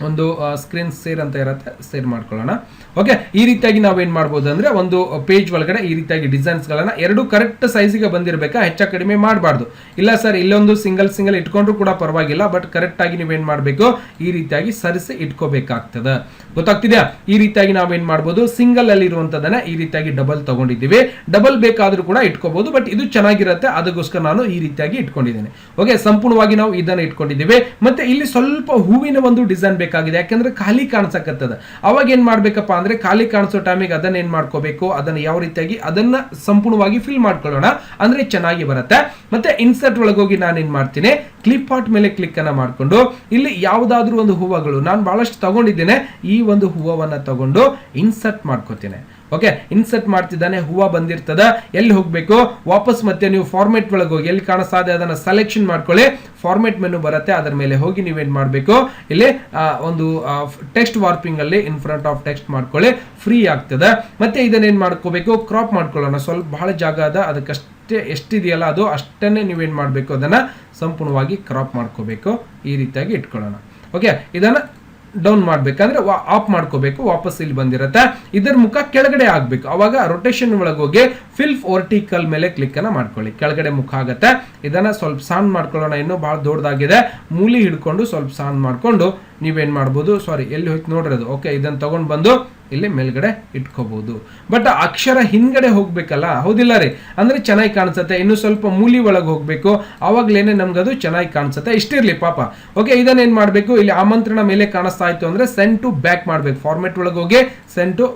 Speaker 1: ಒಂದು ಸ್ಕ್ರೀನ್ ಶೇರ್ ಅಂತ ಇರುತ್ತೆ, ಶೇರ್ ಮಾಡ್ಕೊಳ್ಳೋಣ. ಓಕೆ, ಈ ರೀತಿಯಾಗಿ ನಾವೇನ್ ಮಾಡ್ಬೋದು ಅಂದ್ರೆ ಒಂದು ಪೇಜ್ ಒಳಗಡೆ ಈ ರೀತಿಯಾಗಿ ಡಿಸೈನ್ಸ್ ಗಳನ್ನ ಎರಡು ಕರೆಕ್ಟ್ ಸೈಜ್ಗೆ ಬಂದಿರಬೇಕಾ, ಹೆಚ್ಚ ಕಡಿಮೆ ಮಾಡಬಾರ್ದು. ಇಲ್ಲ ಸರ್ ಇಲ್ಲೊಂದು ಸಿಂಗಲ್ ಇಟ್ಕೊಂಡ್ರು ಕೂಡ ಪರವಾಗಿಲ್ಲ, ಬಟ್ ಕರೆಕ್ಟ್ ಆಗಿ ನೀವೇನ್ ಮಾಡ್ಬೇಕು, ಈ ರೀತಿಯಾಗಿ ಸರಿಸಿ ಇಟ್ಕೋಬೇಕಾಗ್ತದೆ. ಗೊತ್ತಾಗ್ತಿದ್ಯಾ? ಈ ರೀತಿಯಾಗಿ ನಾವೇನ್ ಮಾಡ್ಬೋದು, ಸಿಂಗಲ್ ಅಲ್ಲಿ ಇರುವಂತದನ್ನ ಈ ರೀತಿಯಾಗಿ ಡಬಲ್ ತಗೊಂಡಿದ್ದೀವಿ. ಡಬಲ್ ಬೇಕಾದ್ರೂ ಕೂಡ ಇಟ್ಕೋಬಹುದು, ಬಟ್ ಇದು ಚೆನ್ನಾಗಿರುತ್ತೆ, ಅದಕ್ಕೋಸ್ಕರ ನಾನು ಈ ರೀತಿಯಾಗಿ ಇಟ್ಕೊಂಡಿದ್ದೇನೆ. ಓಕೆ, ಸಂಪೂರ್ಣವಾಗಿ ನಾವು ಇದನ್ನ ಇಟ್ಕೊಂಡಿದ್ದೀವಿ. ಮತ್ತೆ ಇಲ್ಲಿ ಸ್ವಲ್ಪ ಹೂವಿನ ಒಂದು ಡಿಸೈನ್ ಬೇಕಾಗಿದೆ, ಯಾಕಂದ್ರೆ ಖಾಲಿ ಕಾಣಿಸಕತ್ತದ. ಅವಾಗ ಏನ್ ಮಾಡ್ಬೇಕಪ್ಪ ಅಂದ್ರೆ ಖಾಲಿ ಕಾಣಿಸೋ ಟೈಮಿಗೆ ಅದನ್ನ ಏನ್ ಮಾಡ್ಕೋಬೇಕು, ಅದನ್ನ ಯಾವ ರೀತಿಯಾಗಿ ಅದನ್ನ ಸಂಪೂರ್ಣವಾಗಿ ಫಿಲ್ ಮಾಡ್ಕೊಳ್ಳೋಣ, ಅಂದ್ರೆ ಚೆನ್ನಾಗಿ ಬರುತ್ತೆ. ಮತ್ತೆ ಇನ್ಸರ್ಟ್ ಒಳಗೋಗಿ ನಾನು ಏನ್ ಮಾಡ್ತೀನಿ, ಕ್ಲಿಪ್ ಆರ್ಟ್ ಮೇಲೆ ಕ್ಲಿಕ್ ಅನ್ನ ಮಾಡ್ಕೊಂಡು ಇಲ್ಲಿ ಯಾವ್ದಾದ್ರು ಒಂದು ಹೂವಗಳು ನಾನು ಬಹಳಷ್ಟು ತಗೊಂಡಿದ್ದೇನೆ, ಈ ಒಂದು ಹೂವನ್ನ ತಗೊಂಡು ಇನ್ಸರ್ಟ್ ಮಾಡ್ಕೋತೀನಿ. ಓಕೆ, ಇನ್ಸರ್ಟ್ ಮಾಡ್ತಿದ್ದಾನೆ, ಹೂವ ಬಂದಿರ್ತದ. ಎಲ್ಲಿ ಹೋಗ್ಬೇಕು, ವಾಪಸ್ ಮತ್ತೆ ನೀವು ಫಾರ್ಮೆಟ್ ಒಳಗೆ ಹೋಗಿ ಎಲ್ಲಿ ಕಾಣಿಸ್ತಾ ಇದೆ ಅದನ್ನ ಸೆಲೆಕ್ಷನ್ ಮಾಡ್ಕೊಳ್ಳಿ. ಫಾರ್ಮೆಟ್ ಮೆನು ಬರುತ್ತೆ, ಅದರ ಮೇಲೆ ಹೋಗಿ ನೀವೇನ್ ಮಾಡ್ಬೇಕು, ಇಲ್ಲಿ ಒಂದು ಟೆಕ್ಸ್ಟ್ ವಾರ್ಪಿಂಗ್ ಅಲ್ಲಿ ಇನ್ ಫ್ರಂಟ್ ಆಫ್ ಟೆಕ್ಸ್ಟ್ ಮಾಡ್ಕೊಳ್ಳಿ, ಫ್ರೀ ಆಗ್ತದೆ. ಮತ್ತೆ ಇದನ್ನ ಏನ್ ಮಾಡ್ಕೋಬೇಕು, ಕ್ರಾಪ್ ಮಾಡ್ಕೊಳ್ಳೋಣ. ಸ್ವಲ್ಪ ಬಹಳ ಜಾಗ ಅದ, ಅದಕ್ಕಷ್ಟೇ ಎಷ್ಟಿದೆಯಲ್ಲ ಅದು ಅಷ್ಟನ್ನೇ ನೀವೇನ್ ಮಾಡ್ಬೇಕು, ಅದನ್ನ ಸಂಪೂರ್ಣವಾಗಿ ಕ್ರಾಪ್ ಮಾಡ್ಕೋಬೇಕು. ಈ ರೀತಿಯಾಗಿ ಇಟ್ಕೊಳ್ಳೋಣ. ಓಕೆ, ಇದನ್ನ ಡೌನ್ ಮಾಡ್ಬೇಕಂದ್ರೆ ಆಫ್ ಮಾಡ್ಕೋಬೇಕು. ವಾಪಸ್ ಇಲ್ಲಿ ಬಂದಿರುತ್ತೆ, ಇದರ ಮುಖ ಕೆಳಗಡೆ ಆಗ್ಬೇಕು. ಅವಾಗ ರೊಟೇಷನ್ ಒಳಗೆ ಹೋಗಿ ಫಿಲ್ ವರ್ಟಿಕಲ್ ಮೇಲೆ ಕ್ಲಿಕ್ ಅನ್ನ ಮಾಡ್ಕೊಳ್ಳಿ, ಕೆಳಗಡೆ ಮುಖ ಆಗತ್ತೆ. ಇದನ್ನ ಸ್ವಲ್ಪ ಸಣ್ಣ ಮಾಡ್ಕೊಳ್ಳೋಣ, ಇನ್ನೂ ಬಹಳ ದೊಡ್ಡದಾಗಿದೆ. ಮೂಲಿ ಹಿಡ್ಕೊಂಡು ಸ್ವಲ್ಪ ಸಣ್ಣ ಮಾಡ್ಕೊಂಡು ನೀವೇನ್ ಮಾಡ್ಬೋದು, ಸಾರಿ ಎಲ್ಲಿ ಹೋಯ್ತು ನೋಡ್ರಿ ಅದು, ಓಕೆ ಇದನ್ನ ತಗೊಂಡ್ ಬಂದು ಇಲ್ಲಿ ಮೇಲ್ಗಡೆ ಇಟ್ಕೋಬಹುದು. ಬಟ್ ಅಕ್ಷರ ಹಿಂದ್ಗಡೆ ಹೋಗ್ಬೇಕಲ್ಲ, ಹೌದಿಲ್ಲ ರೀ, ಅಂದ್ರೆ ಚೆನ್ನಾಗಿ ಕಾಣಿಸುತ್ತೆ. ಇನ್ನು ಸ್ವಲ್ಪ ಮೂಲಿ ಒಳಗೆ ಹೋಗ್ಬೇಕು, ಅವಾಗ್ಲೇನೆ ನಮ್ಗೆ ಅದು ಚೆನ್ನಾಗಿ ಕಾಣಿಸುತ್ತೆ. ಇಷ್ಟಿರ್ಲಿ ಪಾಪ. ಓಕೆ, ಇದನ್ನ ಏನ್ ಮಾಡ್ಬೇಕು, ಇಲ್ಲಿ ಆಮಂತ್ರಣ ಮೇಲೆ ಕಾಣಿಸ್ತಾ ಇತ್ತು ಅಂದ್ರೆ ಸೆಂಡ್ ಟು ಬ್ಯಾಕ್ ಮಾಡ್ಬೇಕು. ಫಾರ್ಮೆಟ್ ಒಳಗೆ ಹೋಗಿ ಸೆಂಡ್ ಟು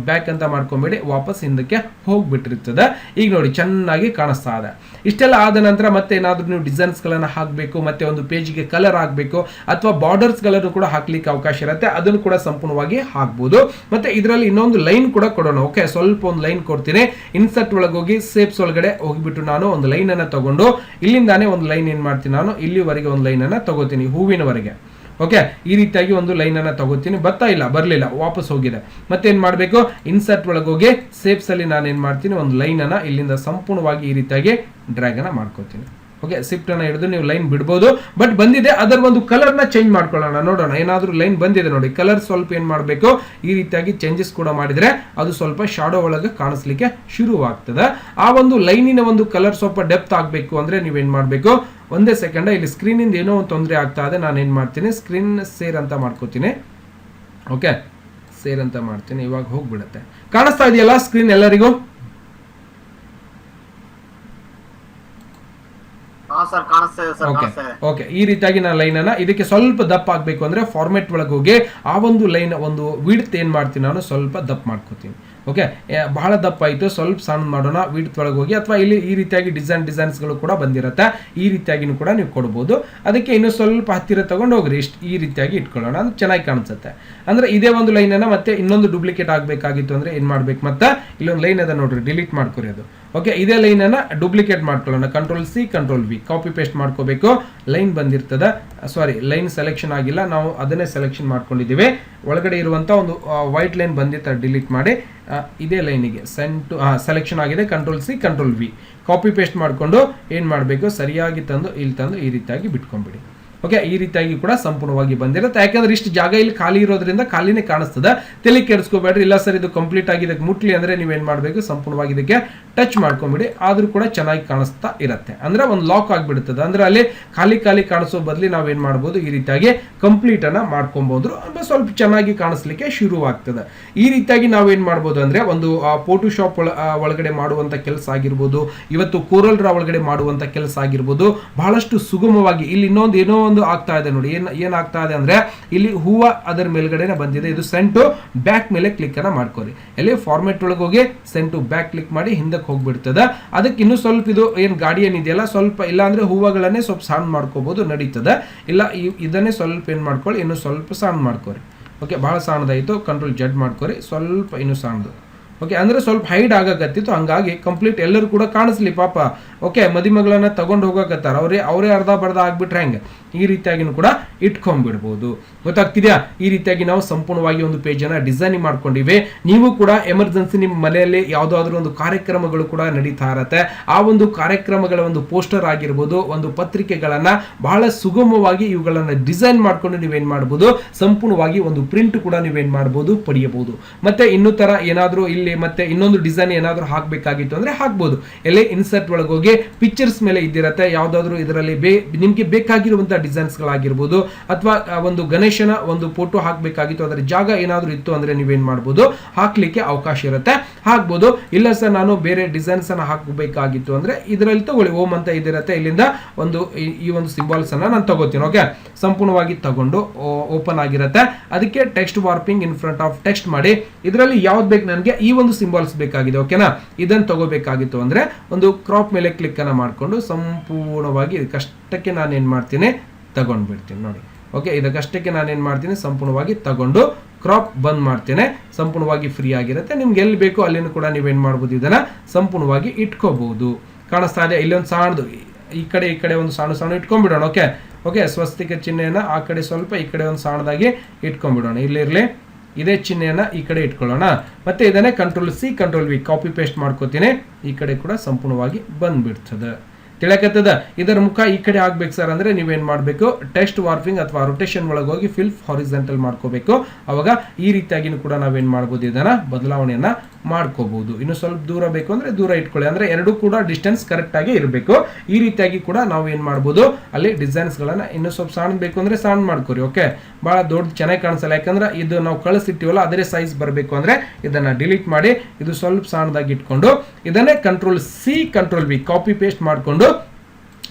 Speaker 1: ಬ್ಯಾಕ್ ಅಂತ ಮಾಡ್ಕೊಂಬೇಡಿ, ವಾಪಸ್ ಹಿಂದಕ್ಕೆ ಹೋಗ್ಬಿಟ್ಟಿರ್ತದೆ. ಈಗ ನೋಡಿ ಚೆನ್ನಾಗಿ ಕಾಣಿಸ್ತಾ ಇದೆ. ಇಷ್ಟೆಲ್ಲ ಆದ ನಂತರ ಮತ್ತೆ ಏನಾದ್ರೂ ನೀವು ಡಿಸೈನ್ಸ್ ಗಳನ್ನ ಹಾಕಬೇಕು, ಮತ್ತೆ ಒಂದು ಪೇಜ್ಗೆ ಕಲರ್ ಹಾಕಬೇಕು, ಅಥವಾ ಬಾರ್ಡರ್ಸ್ ಗಳನ್ನು ಕೂಡ ಹಾಕ್ಲಿಕ್ಕೆ ಅವಕಾಶ ಇರುತ್ತೆ, ಅದನ್ನು ಕೂಡ ಸಂಪೂರ್ಣವಾಗಿ ಹಾಕ್ಬಹುದು. ಮತ್ತೆ ಇದರಲ್ಲಿ ಇನ್ನೊಂದು ಲೈನ್ ಕೂಡ ಕೊಡೋಣ. ಓಕೆ, ಸ್ವಲ್ಪ ಒಂದು ಲೈನ್ ಕೊಡ್ತೀನಿ. ಇನ್ಸರ್ಟ್ ಒಳಗೆ ಹೋಗಿ ಸೇಪ್ಸ್ ಒಳಗಡೆ ಹೋಗಿಬಿಟ್ಟು ನಾನು ಒಂದು ಲೈನ್ ಅನ್ನ ತಗೊಂಡು ಇಲ್ಲಿಂದಾನೇ ಒಂದು ಲೈನ್ ಏನ್ ಮಾಡ್ತೀನಿ, ನಾನು ಇಲ್ಲಿವರೆಗೆ ಒಂದು ಲೈನ್ ಅನ್ನ ತಗೋತೀನಿ, ಹೂವಿನವರೆಗೆ. ಓಕೆ, ಈ ರೀತಿಯಾಗಿ ಒಂದು ಲೈನ್ ಅನ್ನ ತಗೋತೀನಿ. ಬರ್ಲಿಲ್ಲ, ವಾಪಸ್ ಹೋಗಿದೆ. ಮತ್ತೆ ಏನ್ ಮಾಡ್ಬೇಕು, ಇನ್ಸರ್ಟ್ ಒಳಗೆ ಹೋಗಿ ಸೇಪ್ಸ್ ಅಲ್ಲಿ ನಾನು ಏನ್ ಮಾಡ್ತೀನಿ, ಒಂದು ಲೈನ್ ಅನ್ನ ಇಲ್ಲಿಂದ ಸಂಪೂರ್ಣವಾಗಿ ಈ ರೀತಿಯಾಗಿ ಡ್ರ್ಯಾಗ್ ಅನ್ನ ಮಾಡ್ಕೋತೀನಿ. ಓಕೆ, ಶಿಫ್ಟ್ ಅನ್ನ ಹಿಡಿದು ನೀವು ಲೈನ್ ಬಿಡ್ಬೋದು. ಬಟ್ ಬಂದಿದೆ, ಅದರ ಒಂದು ಕಲರ್ ನ ಚೇಂಜ್ ಮಾಡ್ಕೊಳ್ಳೋಣ, ನೋಡೋಣ. ಏನಾದ್ರೂ ಲೈನ್ ಬಂದಿದೆ ನೋಡಿ, ಕಲರ್ ಸ್ವಲ್ಪ ಏನ್ ಮಾಡ್ಬೇಕು, ಈ ರೀತಿಯಾಗಿ ಚೇಂಜಸ್ ಕೂಡ ಮಾಡಿದ್ರೆ ಅದು ಸ್ವಲ್ಪ ಶಾಡೋ ಒಳಗೆ ಕಾಣಿಸ್ಲಿಕ್ಕೆ ಶುರುವಾಗ್ತದೆ. ಆ ಒಂದು ಲೈನಿನ ಒಂದು ಕಲರ್ ಸ್ವಲ್ಪ ಡೆಪ್ತ್ ಆಗ್ಬೇಕು ಅಂದ್ರೆ ನೀವೇನ್ ಮಾಡ್ಬೇಕು, ಒಂದೇ ಸೆಕೆಂಡ್, ಇಲ್ಲಿ ಸ್ಕ್ರೀನ್ ಇಂದ ಏನೋ ಒಂದು ತೊಂದರೆ ಆಗ್ತಾ ಇದೆ. ನಾನು ಏನ್ ಮಾಡ್ತೀನಿ, ಸ್ಕ್ರೀನ್ ಸೇರ್ ಅಂತ ಮಾಡ್ಕೋತೀನಿ. ಓಕೆ, ಸೇರ್ ಅಂತ ಮಾಡ್ತೀನಿ. ಇವಾಗ ಹೋಗ್ಬಿಡುತ್ತೆ. ಕಾಣಿಸ್ತಾ ಇದೆಯಲ್ಲ ಸ್ಕ್ರೀನ್ ಎಲ್ಲರಿಗೂ? ಓಕೆ, ಈ ರೀತಿಯಾಗಿ ನಾನು ಲೈನ್ ಅನ್ನ ಇದಕ್ಕೆ ಸ್ವಲ್ಪ ದಪ್ಪ ಆಗ್ಬೇಕು ಅಂದ್ರೆ ಫಾರ್ಮೆಟ್ ಒಳಗೆ ಹೋಗಿ ಆ ಒಂದು ಲೈನ್ ಒಂದು ವಿಡ್ತ್ ಏನ್ ಮಾಡ್ತೀನಿ, ನಾನು ಸ್ವಲ್ಪ ದಪ್ಪ ಮಾಡ್ಕೋತೀನಿ. ಓಕೆ, ಬಹಳ ದಪ್ಪ ಆಯ್ತು, ಸ್ವಲ್ಪ ಸಣ್ಣ ಮಾಡೋಣ. ವಿಡ್ತ್ ಒಳಗೆ ಹೋಗಿ, ಅಥವಾ ಇಲ್ಲಿ ಈ ರೀತಿಯಾಗಿ ಡಿಸೈನ್ಸ್ ಗಳು ಕೂಡ ಬಂದಿರುತ್ತೆ, ಈ ರೀತಿಯಾಗಿನೂ ಕೂಡ ನೀವು ಕೊಡ್ಬೋದು. ಅದಕ್ಕೆ ಇನ್ನು ಸ್ವಲ್ಪ ಹತ್ತಿರ ತಗೊಂಡು ಹೋಗ್ರಿ, ಈ ರೀತಿಯಾಗಿ ಇಟ್ಕೊಳ್ಳೋಣ, ಅದು ಚೆನ್ನಾಗಿ ಕಾಣಿಸುತ್ತೆ. ಅಂದ್ರೆ ಇದೇ ಒಂದು ಲೈನ್ ಅನ್ನ ಮತ್ತೆ ಇನ್ನೊಂದು ಡೂಪ್ಲಿಕೇಟ್ ಆಗ್ಬೇಕಾಗಿತ್ತು ಅಂದ್ರೆ ಏನ್ ಮಾಡ್ಬೇಕು, ಮತ್ತೆ ಇಲ್ಲೊಂದು ಲೈನ್ ಅದ ನೋಡ್ರಿ, ಡಿಲೀಟ್ ಮಾಡ್ಕೊರಿ ಅದು. ಓಕೆ, ಇದೇ ಲೈನ್ ಅನ್ನ ಡೂಪ್ಲಿಕೇಟ್ ಮಾಡ್ಕೊಳ್ಳೋಣ. Ctrl+C Ctrl+V ಕಾಪಿ ಪೇಸ್ಟ್ ಮಾಡ್ಕೋಬೇಕು. ಲೈನ್ ಬಂದಿರ್ತದ, ಸಾರಿ ಲೈನ್ ಸೆಲೆಕ್ಷನ್ ಆಗಿಲ್ಲ, ನಾವು ಅದನ್ನೇ ಸೆಲೆಕ್ಷನ್ ಮಾಡ್ಕೊಂಡಿದ್ದೀವಿ. ಒಳಗಡೆ ಇರುವಂತ ಒಂದು ವೈಟ್ ಲೈನ್ ಬಂದಿತ್ತು, ಡಿಲೀಟ್ ಮಾಡಿ ಇದೇ ಲೈನಿಗೆ ಸೆಲೆಕ್ಷನ್ ಆಗಿದೆ. Ctrl+C Ctrl+V ಕಾಪಿ ಪೇಸ್ಟ್ ಮಾಡ್ಕೊಂಡು ಏನ್ ಮಾಡಬೇಕು, ಸರಿಯಾಗಿ ತಂದು ಇಲ್ಲಿ ತಂದು ಈ ರೀತಿಯಾಗಿ ಬಿಟ್ಕೊಂಡ್ಬಿಡಿ. ಓಕೆ, ಈ ರೀತಿಯಾಗಿ ಕೂಡ ಸಂಪೂರ್ಣವಾಗಿ ಬಂದಿರುತ್ತೆ. ಯಾಕಂದ್ರೆ ಇಷ್ಟು ಜಾಗ ಇಲ್ಲಿ ಖಾಲಿ ಇರೋದ್ರಿಂದ ಖಾಲಿನೇ ಕಾಣಿಸ್ತದೆ. ತಲೆ ಕೆಡಿಸ್ಕೋಬೇಡ್ರಿ. ಇಲ್ಲ ಸರ್ ಇದು ಕಂಪ್ಲೀಟ್ ಆಗಿ ಇದಕ್ಕೆ ಮುಟ್ಲಿ ಅಂದ್ರೆ ನೀವೇನ್ ಮಾಡಬೇಕು, ಸಂಪೂರ್ಣವಾಗಿ ಇದಕ್ಕೆ ಟಚ್ ಮಾಡ್ಕೊಂಬಿಡಿ, ಆದ್ರೂ ಕೂಡ ಚೆನ್ನಾಗಿ ಕಾಣಿಸ್ತಾ ಇರುತ್ತೆ. ಅಂದ್ರೆ ಒಂದು ಲಾಕ್ ಆಗಿಬಿಡುತ್ತದೆ. ಅಂದ್ರೆ ಅಲ್ಲಿ ಖಾಲಿ ಕಾಣಿಸೋ ಬದಲಿ ನಾವೇನ್ ಮಾಡ್ಬೋದು, ಈ ರೀತಿಯಾಗಿ ಕಂಪ್ಲೀಟ್ ಅನ್ನ ಮಾಡ್ಕೊಬಹುದು, ಸ್ವಲ್ಪ ಚೆನ್ನಾಗಿ ಕಾಣಿಸ್ಲಿಕ್ಕೆ ಶುರುವಾಗ್ತದೆ. ಈ ರೀತಿಯಾಗಿ ನಾವೇನ್ ಮಾಡ್ಬೋದು ಅಂದ್ರೆ ಒಂದು ಫೋಟೋಶಾಪ್ ಒಳಗಡೆ ಮಾಡುವಂತ ಕೆಲಸ ಆಗಿರ್ಬೋದು, ಇವತ್ತು ಕೋರಲ್ ಡ್ರಾ ಒಳಗಡೆ ಮಾಡುವಂತ ಕೆಲಸ ಆಗಿರ್ಬೋದು, ಬಹಳಷ್ಟು ಸುಗಮವಾಗಿ. ಇಲ್ಲಿ ಇನ್ನೊಂದು ಏನೋ ಒಂದು ಆಗ್ತಾ ಇದೆ ನೋಡಿ, ಏನಾಗ್ತಾ ಇದೆ ಅಂದ್ರೆ ಇಲ್ಲಿ ಹೂವ ಅದರ ಮೇಲ್ಗಡೆ ಬಂದಿದೆ. ಇದು ಸೆಂಡ್ ಟು ಬ್ಯಾಕ್ ಮೇಲೆ ಕ್ಲಿಕ್ ಅನ್ನ ಮಾಡ್ಕೊಳ್ಳಿ. ಇಲ್ಲಿ ಫಾರ್ಮೆಟ್ ಒಳಗೆ ಹೋಗಿ ಸೆಂಡ್ ಟು ಬ್ಯಾಕ್ ಕ್ಲಿಕ್ ಮಾಡಿ ಹಿಂದಕ್ಕೆ ಹೋಗ್ಬಿಡ್ತದೆ. ಅದಕ್ಕೆ ಇನ್ನು ಸ್ವಲ್ಪ ಇದು ಏನ್ ಗಾಡಿ ಏನಿದೆಯಲ್ಲ ಸ್ವಲ್ಪ, ಇಲ್ಲ ಅಂದ್ರೆ ಹೂವಗಳನ್ನೇ ಸ್ವಲ್ಪ ಸಣ್ಣ ಮಾಡ್ಕೋಬಹುದು, ನಡೀತದೆ. ಇಲ್ಲ ಇದನ್ನೇ ಸ್ವಲ್ಪ ಏನ್ ಮಾಡ್ಕೊಳ್ಳಿ, ಇನ್ನು ಸ್ವಲ್ಪ ಸಣ್ಣ ಮಾಡ್ಕೊರಿ. ಓಕೆ, ಬಹಳ ಸಣ್ಣದಾಯ್ತು, Ctrl+Z ಮಾಡ್ಕೊರಿ, ಸ್ವಲ್ಪ ಇನ್ನು ಸಣ್ಣದು. ಓಕೆ, ಅಂದ್ರೆ ಸ್ವಲ್ಪ ಹೈಡ್ ಆಗಕತ್ತಿತ್ತು, ಹಂಗಾಗಿ ಕಂಪ್ಲೀಟ್ ಎಲ್ಲರೂ ಕೂಡ ಕಾಣಿಸ್ಲಿ ಪಾಪ. ಓಕೆ, ಮದುಮಗಳನ್ನ ತಗೊಂಡು ಹೋಗಕತ್ತಾರ, ಅವರೇ ಅರ್ಧ ಬರ್ಧ ಆಗ್ಬಿಟ್ರೆ ಹೆಂಗೆ, ಈ ರೀತಿಯಾಗಿ ಕೂಡ ಇಟ್ಕೊಂಡ್ಬಿಡ್ಬೋದು. ಗೊತ್ತಾಗ್ತಿದ್ಯಾ? ಈ ರೀತಿಯಾಗಿ ನಾವು ಸಂಪೂರ್ಣವಾಗಿ ಒಂದು ಪೇಜ್ ಅನ್ನ ಡಿಸೈನಿಂಗ್ ಮಾಡ್ಕೊಂಡಿವಿ. ನೀವು ಕೂಡ ಎಮರ್ಜೆನ್ಸಿ ನಿಮ್ಮ ಮನೆಯಲ್ಲಿ ಯಾವುದಾದ್ರೂ ಒಂದು ಕಾರ್ಯಕ್ರಮಗಳು ಕೂಡ ನಡೀತಾ ಇರತ್ತೆ. ಆ ಒಂದು ಕಾರ್ಯಕ್ರಮಗಳ ಒಂದು ಪೋಸ್ಟರ್ ಆಗಿರ್ಬೋದು, ಒಂದು ಪತ್ರಿಕೆಗಳನ್ನ ಬಹಳ ಸುಗಮವಾಗಿ ಇವುಗಳನ್ನ ಡಿಸೈನ್ ಮಾಡ್ಕೊಂಡು ನೀವೇನ್ ಮಾಡ್ಬೋದು, ಸಂಪೂರ್ಣವಾಗಿ ಒಂದು ಪ್ರಿಂಟ್ ಕೂಡ ನೀವೇನ್ ಮಾಡ್ಬೋದು, ಪಡೆಯಬಹುದು. ಮತ್ತೆ ಇನ್ನೂ ತರ ಏನಾದ್ರೂ ಇಲ್ಲಿ ಮತ್ತೆ ಇನ್ನೊಂದು ಡಿಸೈನ್ ಏನಾದ್ರೂ ಹಾಕ್ಬೇಕಾಗಿತ್ತು ಅಂದ್ರೆ ಹಾಕ್ಬೋದು. ಎಲ್ಲಿ ಇನ್ಸರ್ಟ್ ಒಳಗೆ ಹೋಗಿ ಪಿಕ್ಚರ್ಸ್ ಮೇಲೆ ಇದ್ದಿರತ್ತೆ, ಯಾವ್ದಾದ್ರು ಇದರಲ್ಲಿ ನಿಮ್ಗೆ ಬೇಕಾಗಿರುವಂತಹ ಡಿಸೈನ್ಸ್ ಗಳಾಗಿರ್ಬೋದು, ಅಥವಾ ಒಂದು ಗಣೇಶನ ಒಂದು ಫೋಟೋ ಹಾಕ್ಬೇಕಾಗಿತ್ತು, ಅದರ ಜಾಗ ಏನಾದ್ರೂ ಇತ್ತು ಅಂದ್ರೆ ನೀವೇನ್ ಮಾಡ್ಬೋದು, ಹಾಕ್ಲಿಕ್ಕೆ ಅವಕಾಶ ಇರುತ್ತೆ, ಹಾಕ್ಬೋದು. ಇಲ್ಲ ಸರ್ ನಾನು ಬೇರೆ ಡಿಸೈನ್ಸ್ ಅನ್ನ ಹಾಕಬೇಕಾಗಿತ್ತು ಅಂದ್ರೆ ಇದರಲ್ಲಿ ತಗೊಳ್ಳಿ, ಓಂ ಅಂತ ಇದಿರತ್ತೆ, ಇಲ್ಲಿಂದ ಒಂದು ಈ ಒಂದು ಸಿಂಬಲ್ಸ್ ಅನ್ನ ನಾನು ತಗೋತೀನಿ. ಓಕೆ, ಸಂಪೂರ್ಣವಾಗಿ ತಗೊಂಡು ಓಪನ್ ಆಗಿರುತ್ತೆ. ಅದಕ್ಕೆ text warping in front of text ಮಾಡಿ, ಇದರಲ್ಲಿ ಯಾವ್ದು ಬೇಕು ನನಗೆ, ಈ ಒಂದು ಸಿಂಬಲ್ಸ್ ಬೇಕಾಗಿದೆ. ಓಕೆನಾ, ಇದನ್ನು ತಗೋಬೇಕಾಗಿತ್ತು ಅಂದ್ರೆ ಒಂದು ಕ್ರಾಪ್ ಮೇಲೆ ಕ್ಲಿಕ್ ಅನ್ನ ಮಾಡ್ಕೊಂಡು ಸಂಪೂರ್ಣವಾಗಿ ಕಷ್ಟಕ್ಕೆ ನಾನು ಏನ್ ಮಾಡ್ತೀನಿ, ತಗೊಂಡ್ಬಿಡ್ತೀನಿ ನೋಡಿ. ಓಕೆ, ಇದಕ್ಕಷ್ಟಕ್ಕೆ ನಾನು ಏನ್ ಮಾಡ್ತೀನಿ, ಸಂಪೂರ್ಣವಾಗಿ ತಗೊಂಡು ಕ್ರಾಪ್ ಬಂದ್ ಮಾಡ್ತೇನೆ, ಸಂಪೂರ್ಣವಾಗಿ ಫ್ರೀ ಆಗಿರುತ್ತೆ. ನಿಮ್ಗೆ ಎಲ್ಲಿ ಬೇಕು ಅಲ್ಲಿನೂ ಕೂಡ ನೀವೇನ್ ಮಾಡ್ಬೋದು, ಇದನ್ನ ಸಂಪೂರ್ಣವಾಗಿ ಇಟ್ಕೋಬಹುದು. ಕಾಣಿಸ್ತಾ ಇದೆ, ಇಲ್ಲೊಂದು ಸಣ್ಣದು ಈ ಕಡೆ ಒಂದು ಸಣ್ಣ ಇಟ್ಕೊಂಡ್ಬಿಡೋಣ. ಓಕೆ, ಸ್ವಸ್ತಿಕ ಚಿಹ್ನೆಯನ್ನ ಆ ಕಡೆ ಸ್ವಲ್ಪ, ಈ ಕಡೆ ಒಂದು ಸಣ್ಣದಾಗಿ ಇಟ್ಕೊಂಡ್ಬಿಡೋಣ. ಇಲ್ಲಿರ್ಲಿ, ಇದೇ ಚಿಹ್ನೆಯನ್ನ ಈ ಕಡೆ ಇಟ್ಕೊಳ್ಳೋಣ. ಮತ್ತೆ ಇದನ್ನೇ Ctrl+C Ctrl+V ಕಾಪಿ ಪೇಸ್ಟ್ ಮಾಡ್ಕೋತೀನಿ, ಈ ಕಡೆ ಕೂಡ ಸಂಪೂರ್ಣವಾಗಿ ಬಂದ್ಬಿಡ್ತದೆ. ತಿಳಕತ್ತದ? ಇದರ ಮುಖ ಈ ಕಡೆ ಆಗ್ಬೇಕು ಸರ್ ಅಂದ್ರೆ ನೀವೇನ್ ಮಾಡ್ಬೇಕು, ಟೆಕ್ಸ್ಟ್ ವಾರ್ಪಿಂಗ್ ಅಥವಾ ರೊಟೇಷನ್ ಒಳಗೆ ಹೋಗಿ ಫಿಲ್ ಹಾರಿಜಾಂಟಲ್ ಮಾಡ್ಕೋಬೇಕು. ಅವಾಗ ಈ ರೀತಿಯಾಗಿ ಕೂಡ ನಾವೇನ್ ಮಾಡ್ಬೋದು, ಇದನ್ನ ಬದಲಾವಣೆಯನ್ನ ಮಾಡ್ಕೋಬಹುದು. ಇನ್ನು ಸ್ವಲ್ಪ ದೂರ ಬೇಕು ಅಂದ್ರೆ ದೂರ ಇಟ್ಕೊಳ್ಳಿ, ಅಂದ್ರೆ ಎರಡೂ ಕೂಡ ಡಿಸ್ಟೆನ್ಸ್ ಕರೆಕ್ಟ್ ಆಗಿ ಇರಬೇಕು. ಈ ರೀತಿಯಾಗಿ ಕೂಡ ನಾವು ಏನ್ ಮಾಡ್ಬೋದು, ಅಲ್ಲಿ ಡಿಸೈನ್ಸ್ ಗಳನ್ನ ಇನ್ನು ಸ್ವಲ್ಪ ಸಣ್ಣ ಬೇಕು ಅಂದ್ರೆ ಸಣ್ಣ ಮಾಡ್ಕೊರಿ. ಓಕೆ, ಬಹಳ ದೊಡ್ಡ ಚೆನ್ನಾಗಿ ಕಾಣಿಸಲ್ಲ, ಯಾಕಂದ್ರೆ ಇದು ನಾವು ಕಳಿಸಿರ್ತೀವಲ್ಲ ಅದೇ ಸೈಜ್ ಬರಬೇಕು ಅಂದ್ರೆ ಇದನ್ನ ಡಿಲೀಟ್ ಮಾಡಿ ಇದು ಸ್ವಲ್ಪ ಸಣ್ಣದಾಗಿ ಇಟ್ಕೊಂಡು ಇದನ್ನೇ Ctrl+C Ctrl+V ಕಾಪಿ ಪೇಸ್ಟ್ ಮಾಡ್ಕೊಂಡು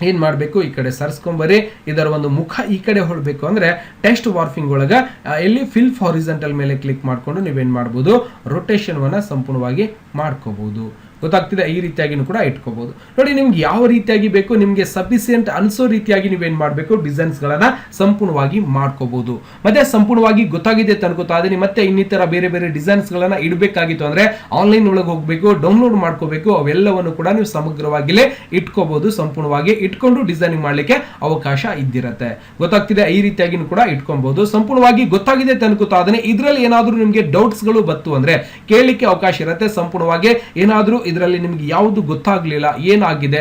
Speaker 1: ಏನ್ ಮಾಡಬೇಕು, ಈ ಕಡೆ ಸರ್ಸ್ಕೊಂಬರಿ. ಇದರ ಒಂದು ಮುಖ ಈ ಕಡೆ ಹೊರಬೇಕು ಅಂದ್ರೆ ಟೆಕ್ಸ್ಟ್ ವಾರ್ಫಿಂಗ್ ಒಳಗ ಎಲ್ಲಿ ಫಿಲ್ ಹಾರಿಜಾಂಟಲ್ ಮೇಲೆ ಕ್ಲಿಕ್ ಮಾಡ್ಕೊಂಡು ನೀವೇನ್ ಮಾಡ್ಬೋದು, ರೊಟೇಷನ್ ವನ್ನ ಸಂಪೂರ್ಣವಾಗಿ ಮಾಡ್ಕೋಬಹುದು. ಗೊತ್ತಾಗ್ತಿದೆ? ಈ ರೀತಿಯಾಗಿ ಕೂಡ ಇಟ್ಕೋಬಹುದು. ನೋಡಿ, ನಿಮ್ಗೆ ಯಾವ ರೀತಿಯಾಗಿ ಬೇಕು, ನಿಮ್ಗೆ ಸಫಿಸಿಯೆಂಟ್ ಅನ್ಸೋ ರೀತಿಯಾಗಿ ನೀವೇನ್ ಮಾಡಬೇಕು, ಡಿಸೈನ್ಸ್ ಗಳನ್ನ ಸಂಪೂರ್ಣವಾಗಿ ಮಾಡ್ಕೋಬಹುದು. ಮತ್ತೆ ಸಂಪೂರ್ಣವಾಗಿ ಗೊತ್ತಾಗಿದೆ ಅನ್ಕೋತಾ ಇದೀನಿ. ಮತ್ತೆ ಇನ್ನಿತರ ಬೇರೆ ಬೇರೆ ಡಿಸೈನ್ಸ್ ಗಳನ್ನ ಇಡಬೇಕಾಗಿತ್ತು ಅಂದ್ರೆ ಆನ್ಲೈನ್ ಒಳಗೆ ಹೋಗ್ಬೇಕು, ಡೌನ್ಲೋಡ್ ಮಾಡ್ಕೋಬೇಕು. ಅವೆಲ್ಲವನ್ನು ಕೂಡ ನೀವು ಸಮಗ್ರವಾಗಿಲೇ ಇಟ್ಕೋಬಹುದು. ಸಂಪೂರ್ಣವಾಗಿ ಇಟ್ಕೊಂಡು ಡಿಸೈನಿಂಗ್ ಮಾಡ್ಲಿಕ್ಕೆ ಅವಕಾಶ ಇದ್ದಿರತ್ತೆ. ಗೊತ್ತಾಗ್ತಿದೆ? ಈ ರೀತಿಯಾಗಿ ಕೂಡ ಇಟ್ಕೊಬಹುದು. ಸಂಪೂರ್ಣವಾಗಿ ಗೊತ್ತಾಗಿದೆ ಅನ್ಕೋತಾ ಇದೀನಿ. ಇದ್ರಲ್ಲಿ ಏನಾದ್ರೂ ನಿಮ್ಗೆ ಡೌಟ್ಸ್ ಗಳು ಬತ್ತು ಅಂದ್ರೆ ಕೇಳಲಿಕ್ಕೆ ಅವಕಾಶ ಇರುತ್ತೆ. ಸಂಪೂರ್ಣವಾಗಿ ಏನಾದ್ರೂ ಇದರಲ್ಲಿ ನಿಮ್ಗೆ ಯಾವುದು ಗೊತ್ತಾಗ್ಲಿಲ್ಲ, ಏನಾಗಿದೆ,